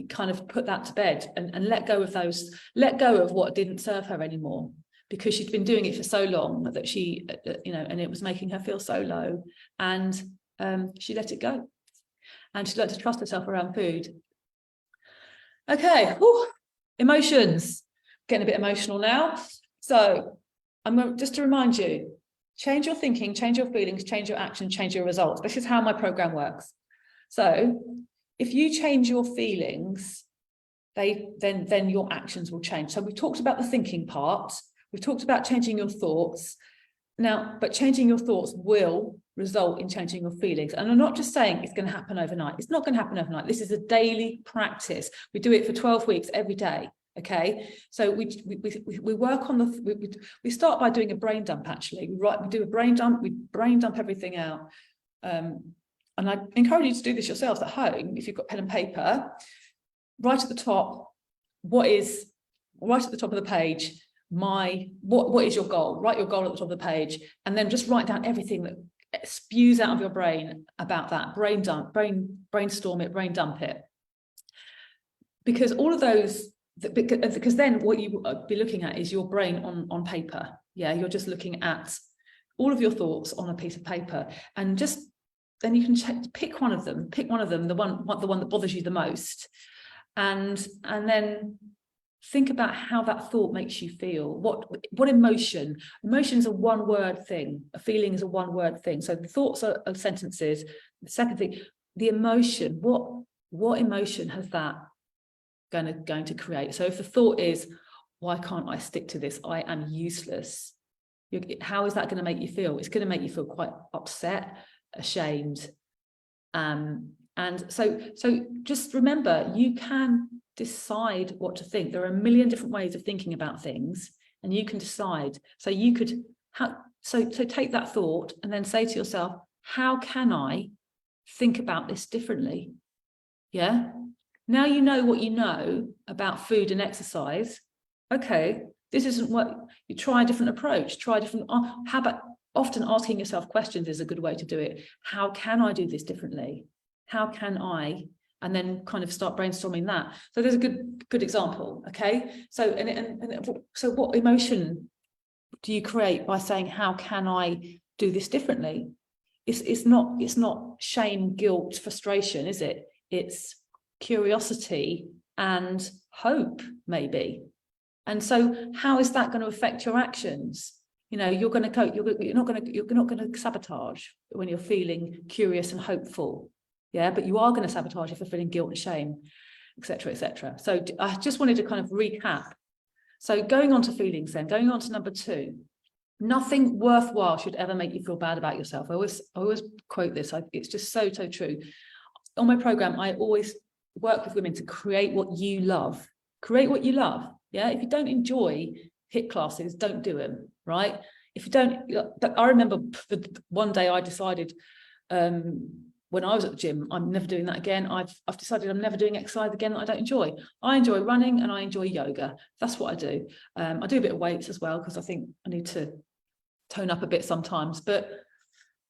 kind of put that to bed and let go of what didn't serve her anymore, because she'd been doing it for so long that she, and it was making her feel so low. And she let it go, and she learned to trust herself around food. Okay, emotions. Getting a bit emotional now. So I'm going just to remind you, change your thinking, change your feelings, change your action, change your results. This is how my program works. So if you change your feelings, then your actions will change. So we talked about the thinking part. We've talked about changing your thoughts. Now, but changing your thoughts will result in changing your feelings. And I'm not just saying it's going to happen overnight. It's not going to happen overnight. This is a daily practice. We do it for 12 weeks every day. Okay, so we work on we start by doing a brain dump. Actually, we do a brain dump. We brain dump everything out, and I encourage you to do this yourselves at home. If you've got pen and paper, right at the top, right at the top of the page, what is your goal? Write your goal at the top of the page, and then just write down everything that spews out of your brain about that. Brainstorm it, brain dump it, because all of those. Because then what you will be looking at is your brain on paper. You're just looking at all of your thoughts on a piece of paper, and just then you can pick one of them, the one that bothers you the most, and then think about how that thought makes you feel. What emotion is a one word thing, a feeling is a one word thing. So the thoughts are sentences. The second thing, the emotion, what emotion has that going to create? So if the thought is, why can't I stick to this? I am useless. How is that going to make you feel? It's going to make you feel quite upset, ashamed. And so just remember, you can decide what to think. There are a million different ways of thinking about things. and you can decide. So you could, so take that thought and then say to yourself, how can I think about this differently? Yeah. Now you know what you know about food and exercise. Okay, this isn't what you try a different approach, try a different, how about often asking yourself questions is a good way to do it. How can I do this differently? How can I? And then kind of start brainstorming that. So there's a good example. Okay. So, so what emotion do you create by saying, how can I do this differently? It's not shame, guilt, frustration, is it? It's curiosity and hope, maybe. And so how is that going to affect your actions? You know, you're not going to sabotage when you're feeling curious and hopeful. Yeah, but you are going to sabotage if you're feeling guilt and shame, etc., etc. So I just wanted to kind of recap. So going on to feelings then, going on to number 2, nothing worthwhile should ever make you feel bad about yourself. I always quote this. It's just so true. On my program, I always work with women to create what you love. Create what you love. Yeah. If you don't enjoy HIIT classes, don't do them. Right. If you don't, I remember one day I decided, when I was at the gym, I'm never doing that again. I've decided I'm never doing exercise again that I don't enjoy. I enjoy running and I enjoy yoga. That's what I do. I do a bit of weights as well, because I think I need to tone up a bit sometimes, but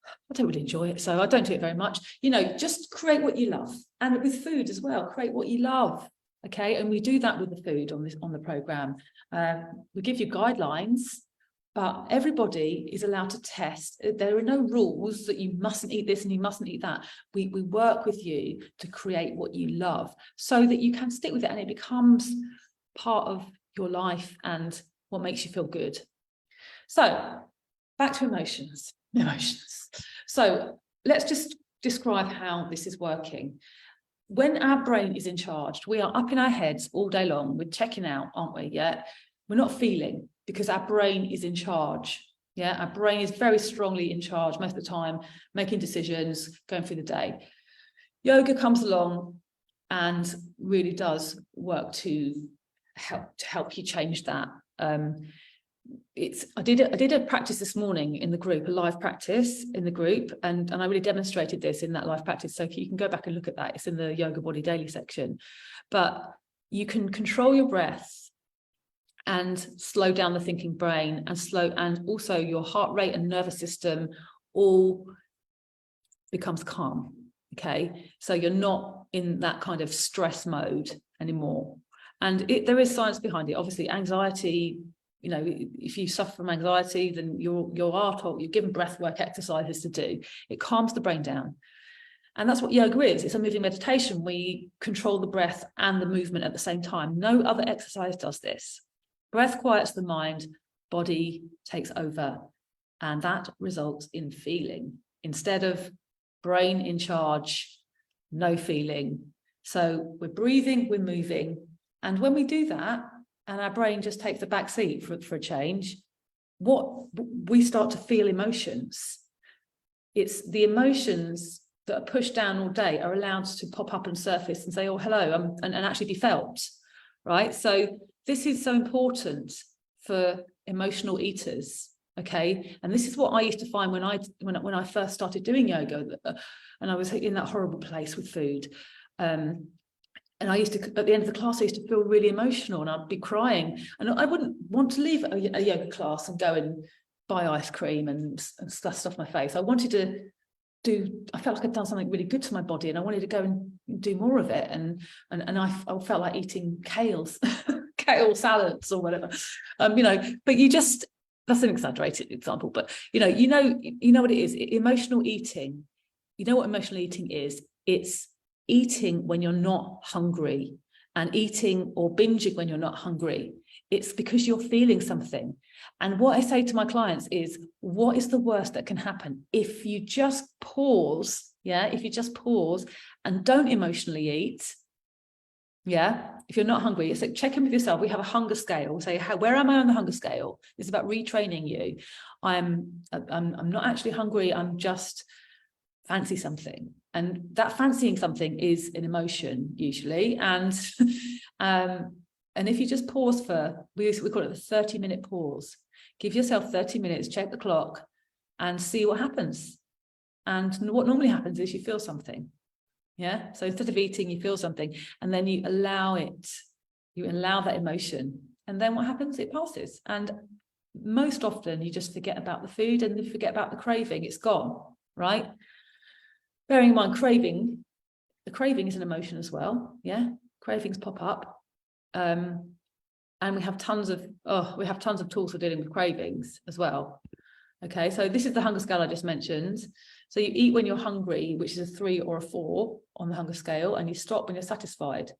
I don't really enjoy it, so I don't do it very much. You know, just create what you love. And with food as well, create what you love. Okay, and we do that with the food on the program. We give you guidelines, but everybody is allowed to test. There are no rules that you mustn't eat this and you mustn't eat that. We work with you to create what you love so that you can stick with it and it becomes part of your life and what makes you feel good. So back to emotions. So let's just describe how this is working. When our brain is in charge, we are up in our heads all day long. We're checking out, aren't we? Yeah. We're not feeling, because our brain is in charge. Yeah. Our brain is very strongly in charge most of the time, making decisions, going through the day. Yoga comes along and really does work to help you change that. I did a practice this morning in the group, a live practice in the group, and I really demonstrated this in that live practice. So you can go back and look at that. It's in the Yoga Body Daily section. But you can control your breath and slow down the thinking brain, and also your heart rate and nervous system all becomes calm. Okay, so you're not in that kind of stress mode anymore. And there is science behind it. Obviously, anxiety. You know, if you suffer from anxiety, then you're given breath work exercises to do. It calms the brain down. And that's what yoga is. It's a moving meditation. We control the breath and the movement at the same time. No other exercise does this. Breath quiets the mind, body takes over. And that results in feeling instead of brain in charge, no feeling. So we're breathing, we're moving. And when we do that, and our brain just takes the back seat for a change, we start to feel emotions. It's the emotions that are pushed down all day are allowed to pop up and surface and say, oh, hello, and actually be felt, right? So this is so important for emotional eaters, okay? And this is what I used to find when I first started doing yoga, and I was in that horrible place with food. And I used to, at the end of the class, I used to feel really emotional and I'd be crying. And I wouldn't want to leave a yoga class and go and buy ice cream and stuff my face. I wanted to I felt like I'd done something really good to my body and I wanted to go and do more of it. And I felt like eating kale salads or whatever. But that's an exaggerated example, but you know what it is. Emotional eating. You know what emotional eating is? It's eating when you're not hungry, and eating or binging when you're not hungry. It's because you're feeling something. And what I say to my clients is, what is the worst that can happen? If you just pause, and don't emotionally eat, if you're not hungry, it's like check in with yourself. We have a hunger scale. We say, where am I on the hunger scale? It's about retraining you. I'm not actually hungry. I'm just fancy something. And that fancying something is an emotion usually. And And if you just pause for, we call it the 30-minute pause, give yourself 30 minutes, check the clock and see what happens. And what normally happens is you feel something. Yeah. So instead of eating, you feel something, and then you allow it, you allow that emotion. And then what happens? It passes. And most often you just forget about the food and you forget about the craving. It's gone, right? Bearing in mind the craving is an emotion as well. Yeah. Cravings pop up. And we have tons of tools for dealing with cravings as well. Okay, so this is the hunger scale I just mentioned. So you eat when you're hungry, which is a 3 or a 4 on the hunger scale, and you stop when you're satisfied.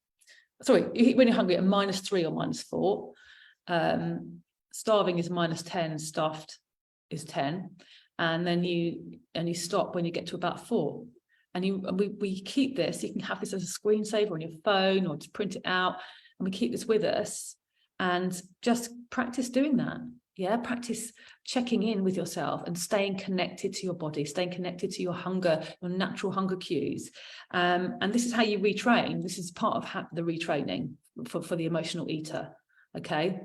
Sorry, you eat when you're hungry at -3 or -4. Starving is -10, stuffed is 10, and then you stop when you get to about 4. And we keep this. You can have this as a screensaver on your phone or just print it out, and we keep this with us and just practice doing that. Yeah, practice checking in with yourself and staying connected to your body, staying connected to your hunger, your natural hunger cues. And this is how you retrain. This is part of the retraining for the emotional eater. Okay.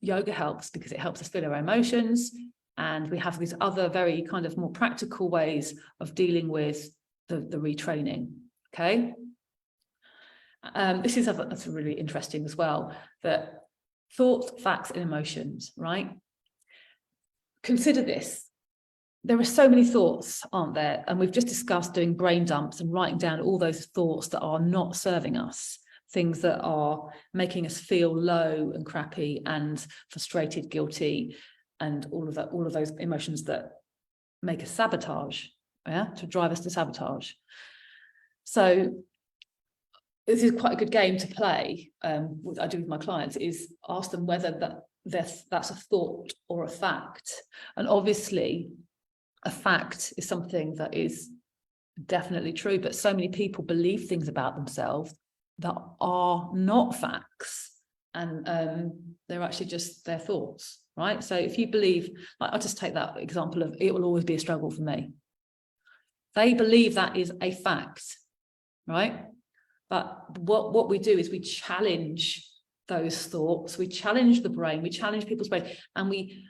Yoga helps because it helps us feel our emotions. And we have these other very kind of more practical ways of dealing with the retraining. Okay. This is that's really interesting as well, that thoughts, facts, and emotions, right? Consider this. There are so many thoughts, aren't there? And we've just discussed doing brain dumps and writing down all those thoughts that are not serving us, things that are making us feel low and crappy and frustrated, guilty, and all of those emotions that make us sabotage, yeah, to drive us to sabotage. So this is quite a good game to play. What I do with my clients is ask them whether that's a thought or a fact. And obviously, a fact is something that is definitely true, but so many people believe things about themselves that are not facts, and they're actually just their thoughts, right? So if you believe, like, I'll just take that example of it will always be a struggle for me. They believe that is a fact, right? But what we do is we challenge those thoughts, we challenge the brain, we challenge people's brain, and we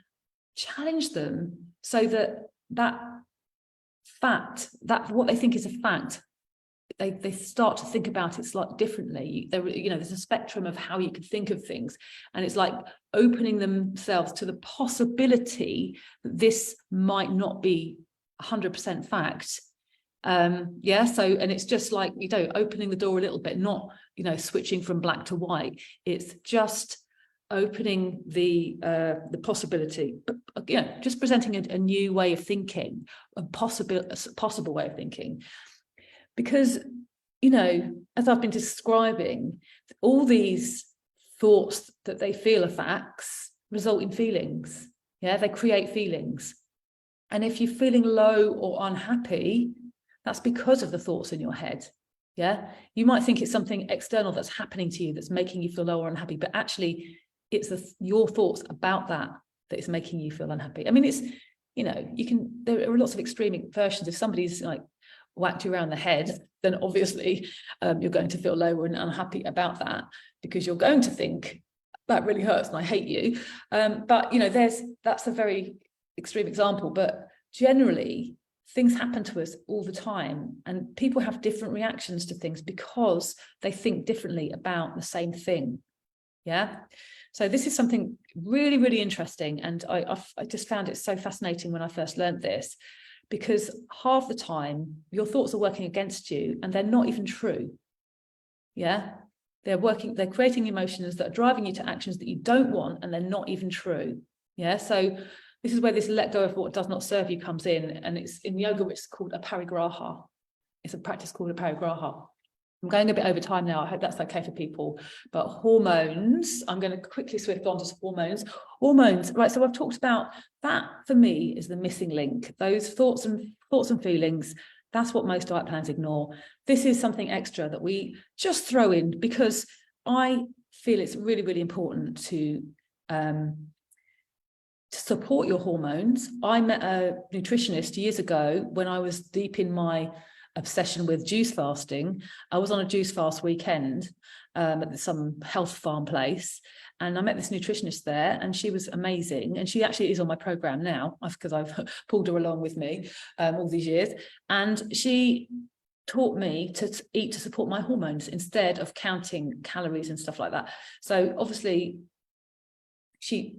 challenge them so that fact, that what they think is a fact, they start to think about it slightly differently. There's a spectrum of how you can think of things, and it's like opening themselves to the possibility that this might not be 100% fact. And it's just like, opening the door a little bit, not switching from black to white. It's just opening the possibility, but just presenting a new way of thinking, a possible way of thinking. Because as I've been describing, all these thoughts that they feel are facts result in feelings. Yeah, they create feelings. And if you're feeling low or unhappy, that's because of the thoughts in your head. Yeah, you might think it's something external that's happening to you that's making you feel low or unhappy, but actually it's your thoughts about that is making you feel unhappy. I mean, it's, there are lots of extreme versions. If somebody's like whacked you around the head, then obviously you're going to feel low and unhappy about that, because you're going to think that really hurts and I hate you. But that's a very extreme example, but generally things happen to us all the time, and people have different reactions to things because they think differently about the same thing. Yeah. So this is something really, really interesting. And I just found it so fascinating when I first learned this, because half the time your thoughts are working against you and they're not even true. Yeah. They're creating emotions that are driving you to actions that you don't want, and they're not even true. Yeah. So this is where this let go of what does not serve you comes in. And it's in yoga, which is called a parigraha. It's a practice called a parigraha. I'm going a bit over time now. I hope that's okay for people. But hormones, I'm going to quickly swift on to hormones. Hormones, right? So I've talked about that. For me, is the missing link. Those thoughts and feelings. That's what most diet plans ignore. This is something extra that we just throw in because I feel it's really, really important to support your hormones. I met a nutritionist years ago when I was deep in my obsession with juice fasting. I was on a juice fast weekend, at some health farm place, and I met this nutritionist there, and she was amazing, and she actually is on my program now because I've pulled her along with me all these years, and she taught me to eat to support my hormones instead of counting calories and stuff like that. So obviously she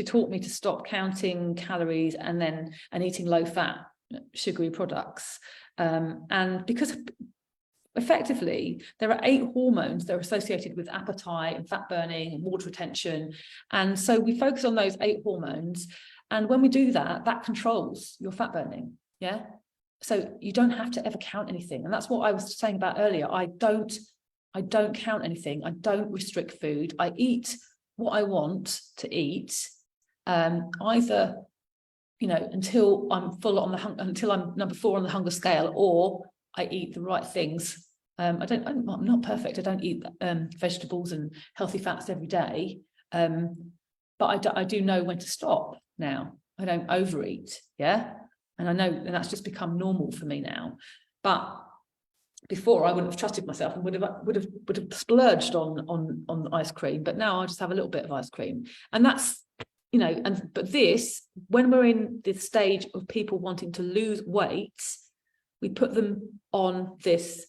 taught me to stop counting calories and eating low fat sugary products, and because effectively there are 8 hormones that are associated with appetite and fat burning and water retention, and so we focus on those 8 hormones, and when we do that, that controls your fat burning. Yeah, so you don't have to ever count anything, and that's what I was saying about earlier. I don't count anything. I don't restrict food. I eat what I want to eat, either, you know, until I'm full on until I'm number 4 on the hunger scale, or I eat the right things. I'm not perfect. I don't eat vegetables and healthy fats every day, but I do know when to stop now. I don't overeat. Yeah. And I know, and that's just become normal for me now. But before, I wouldn't have trusted myself and would have splurged on ice cream. But now I just have a little bit of ice cream, and that's, you know. But this, when we're in the stage of people wanting to lose weight, we put them on this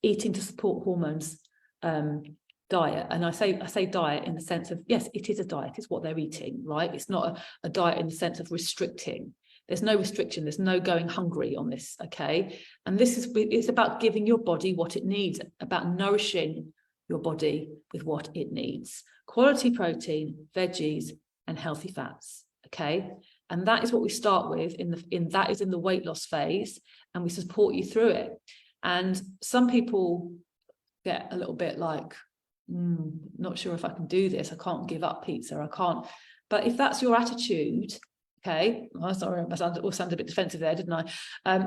eating to support hormones diet. And I say diet in the sense of, yes, it is a diet. It's what they're eating, right? It's not a diet in the sense of restricting. There's no restriction. There's no going hungry on this, okay? And it's about giving your body what it needs, about nourishing your body with what it needs. Quality protein, veggies, and healthy fats, okay? And that is what we start with in the weight loss phase, and we support you through it. And some people get a little bit like, not sure if I can do this. I can't give up pizza. I can't. But if that's your attitude, okay, sorry, I sounded a bit defensive there, didn't I?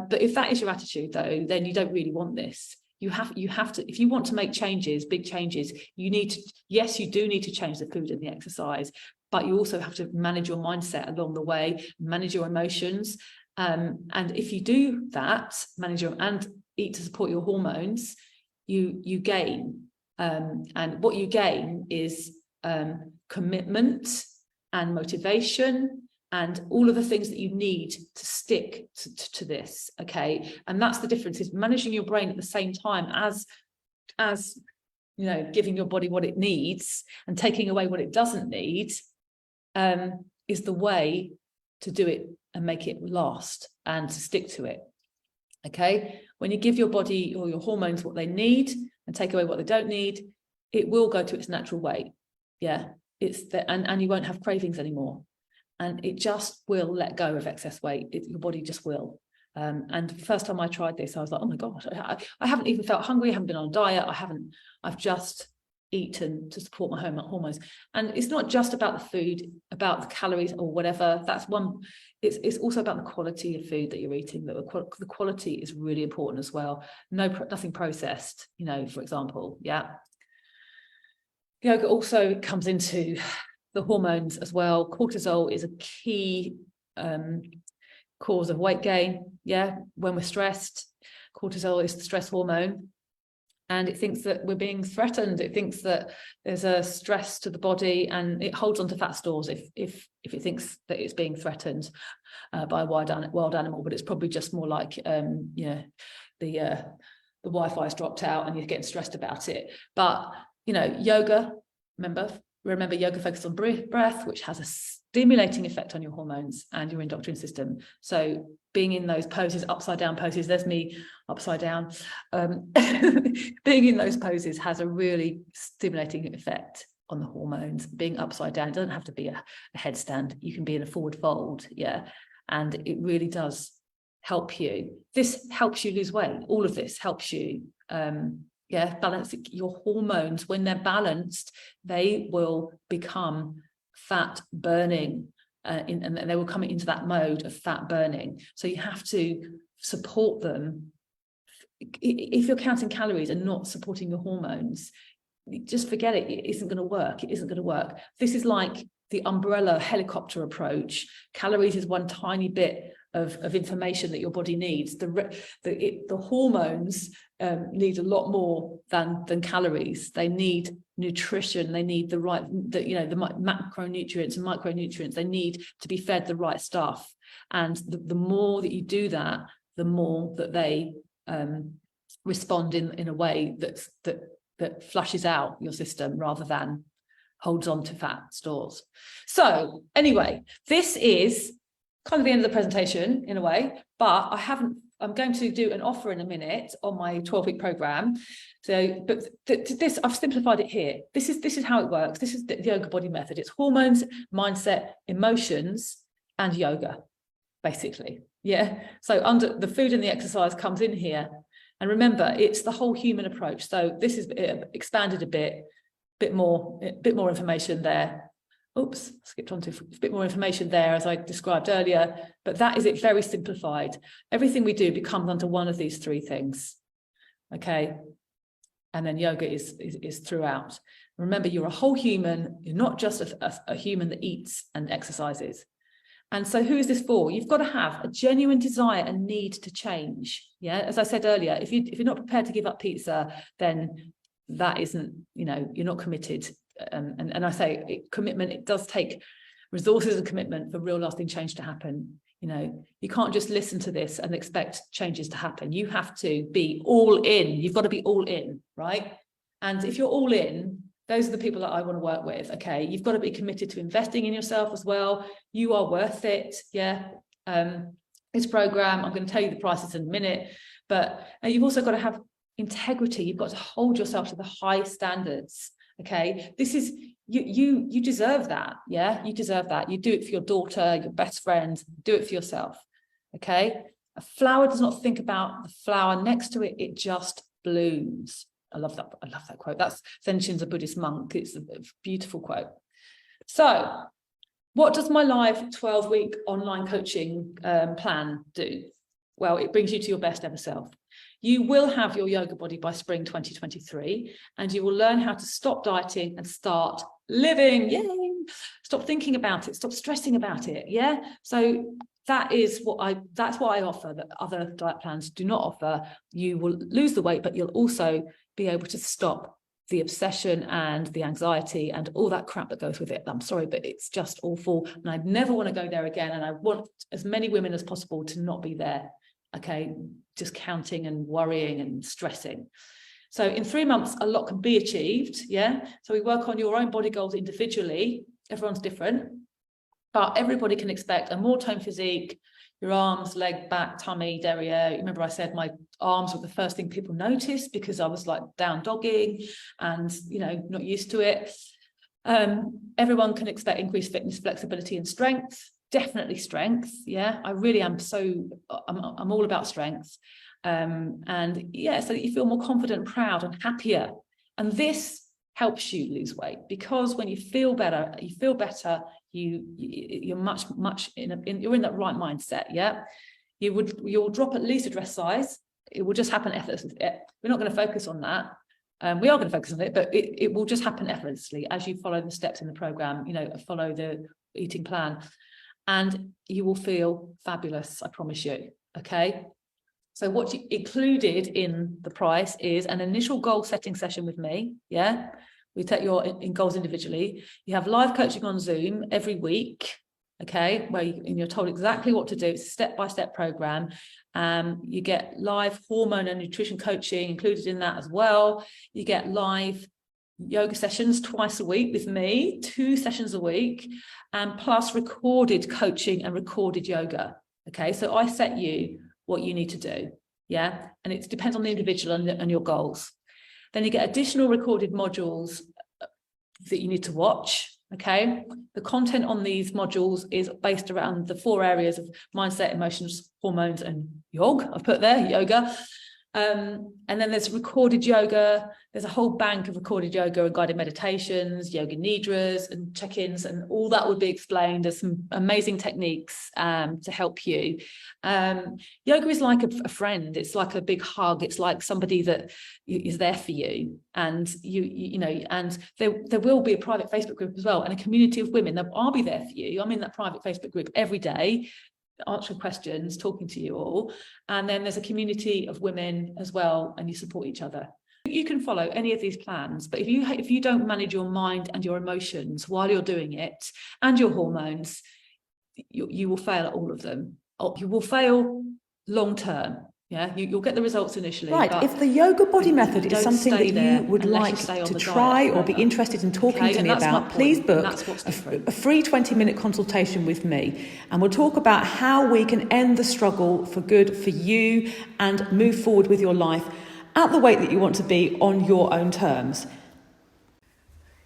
But if that is your attitude, though, then you don't really want this. You have to, if you want to make changes, big changes, you need to, yes, you do need to change the food and the exercise, but you also have to manage your mindset along the way, manage your emotions. And if you do that, and eat to support your hormones, you gain. And what you gain is commitment and motivation, and all of the things that you need to stick to this, okay? And that's the difference, is managing your brain at the same time as you know, giving your body what it needs and taking away what it doesn't need, is the way to do it and make it last and to stick to it, okay? When you give your body or your hormones what they need and take away what they don't need, it will go to its natural way. Yeah, and you won't have cravings anymore. And it just will let go of excess weight. Your body just will. And the first time I tried this, I was like, oh my gosh, I haven't even felt hungry. I haven't been on a diet. I've just eaten to support my hormones. And it's not just about the food, about the calories or whatever. That's one. It's also about the quality of food that you're eating. The quality is really important as well. Nothing processed, you know, for example. Yeah. Yoga also comes into the hormones as well. Cortisol is a key cause of weight gain. Yeah, when we're stressed, cortisol is the stress hormone, and it thinks that we're being threatened. It thinks that there's a stress to the body, and it holds onto fat stores if it thinks that it's being threatened by a wild animal. But it's probably just more like the Wi-Fi's dropped out and you're getting stressed about it. But you know, yoga, remember yoga focuses on breath, which has a stimulating effect on your hormones and your endocrine system. So being in those poses, upside down poses, there's me upside down, being in those poses has a really stimulating effect on the hormones. Being upside down, it doesn't have to be a headstand, you can be in a forward fold. Yeah, and it really does help you. This helps you lose weight. All of this helps you balance your hormones. When they're balanced, they will become fat burning, and they will come into that mode of fat burning. So you have to support them. If you're counting calories and not supporting your hormones, just forget it. It isn't going to work. It isn't going to work. This is like the umbrella helicopter approach. Calories is one tiny bit of information that your body needs. The hormones need a lot more than calories. They need nutrition. They need the macronutrients and micronutrients. They need to be fed the right stuff. And the more that you do that, the more that they respond in a way that flushes out your system rather than holds on to fat stores. So anyway, this is kind of the end of the presentation in a way, but I'm going to do an offer in a minute on my 12-week program. So, but this, I've simplified it here. This is how it works. This is the yoga body method. It's hormones, mindset, emotions, and yoga, basically. Yeah. So under the food and the exercise comes in here. And remember, it's the whole human approach. So this is expanded a bit more information there. Oops, skipped on to a bit more information there, as I described earlier, but that is it, very simplified. Everything we do becomes under one of these three things, okay? And then yoga is throughout. Remember, you're a whole human. You're not just a human that eats and exercises. And so who is this for? You've got to have a genuine desire and need to change. Yeah, as I said earlier, if you're not prepared to give up pizza, then that isn't, you're not committed. And I say commitment, it does take resources and commitment for real lasting change to happen. You can't just listen to this and expect changes to happen. You have to be all in. You've got to be all in, right? And if you're all in, those are the people that I want to work with. Okay, you've got to be committed to investing in yourself as well. You are worth it. Yeah. This program, I'm going to tell you the prices in a minute, but you've also got to have integrity. You've got to hold yourself to the high standards. Okay, this is you deserve that. Yeah, you deserve that. You do it for your daughter, your best friend, do it for yourself. Okay, a flower does not think about the flower next to it, it just blooms. I love that quote. That's Senshin's a Buddhist monk. It's a beautiful quote. So what does my live 12-week online coaching plan do? Well, it brings you to your best ever self. You will have your yoga body by spring 2023, and you will learn how to stop dieting and start living. Yay! Stop thinking about it. Stop stressing about it. Yeah. So that's what I offer that other diet plans do not offer. You will lose the weight, but you'll also be able to stop the obsession and the anxiety and all that crap that goes with it. I'm sorry, but it's just awful. And I'd never want to go there again. And I want as many women as possible to not be there. Okay, just counting and worrying and stressing. So in 3 months, a lot can be achieved. Yeah. So we work on your own body goals individually. Everyone's different, but everybody can expect a more toned physique, your arms, leg, back, tummy, derriere. Remember I said my arms were the first thing people noticed because I was like down dogging and, not used to it. Everyone can expect increased fitness, flexibility and strength. Definitely strength. Yeah, I really am. I'm all about strength. And yeah, so that you feel more confident, proud and happier. And this helps you lose weight, because when you feel better, you're much you're in that right mindset. Yeah, you'll drop at least a dress size. It will just happen effortlessly. We're not going to focus on that. We are going to focus on it, but it will just happen effortlessly as you follow the steps in the program, follow the eating plan. And you will feel fabulous, I promise you, okay? So what you included in the price is an initial goal setting session with me, yeah? We take your goals individually. You have live coaching on Zoom every week, okay? Where you're told exactly what to do. It's a step-by-step program. You get live hormone and nutrition coaching included in that as well. You get live yoga sessions twice a week with me, 2 sessions a week, and plus recorded coaching and recorded yoga. Okay, so I set you what you need to do. Yeah, and it depends on the individual and your goals. Then you get additional recorded modules that you need to watch. Okay, the content on these modules is based around the 4 areas of mindset, emotions, hormones, and yoga. I've put there yoga. And then there's recorded yoga. There's a whole bank of recorded yoga and guided meditations, yoga nidras and check-ins, and all that would be explained. There's some amazing techniques to help you. Yoga is like a friend. It's like a big hug. It's like somebody that is there for you. And and there will be a private Facebook group as well, and a community of women that I'll be there for you. I'm in that private Facebook group every day, answering questions, talking to you all. And then there's a community of women as well, and you support each other. You can follow any of these plans, but if you don't manage your mind and your emotions while you're doing it, and your hormones, you will fail at all of them. You will fail long term. Yeah, you'll get the results initially. Right. But if the yoga body method is something that you would like to try or be interested in talking to me about, please book a free 20-minute consultation with me, and we'll talk about how we can end the struggle for good for you and move forward with your life at the weight that you want to be on your own terms.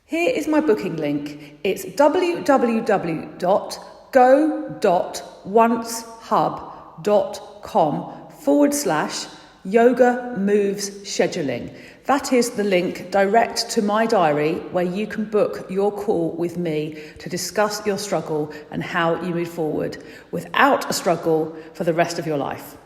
Here is my booking link. It's www.go.oncehub.com/yoga moves scheduling. That is the link direct to my diary where you can book your call with me to discuss your struggle and how you move forward without a struggle for the rest of your life.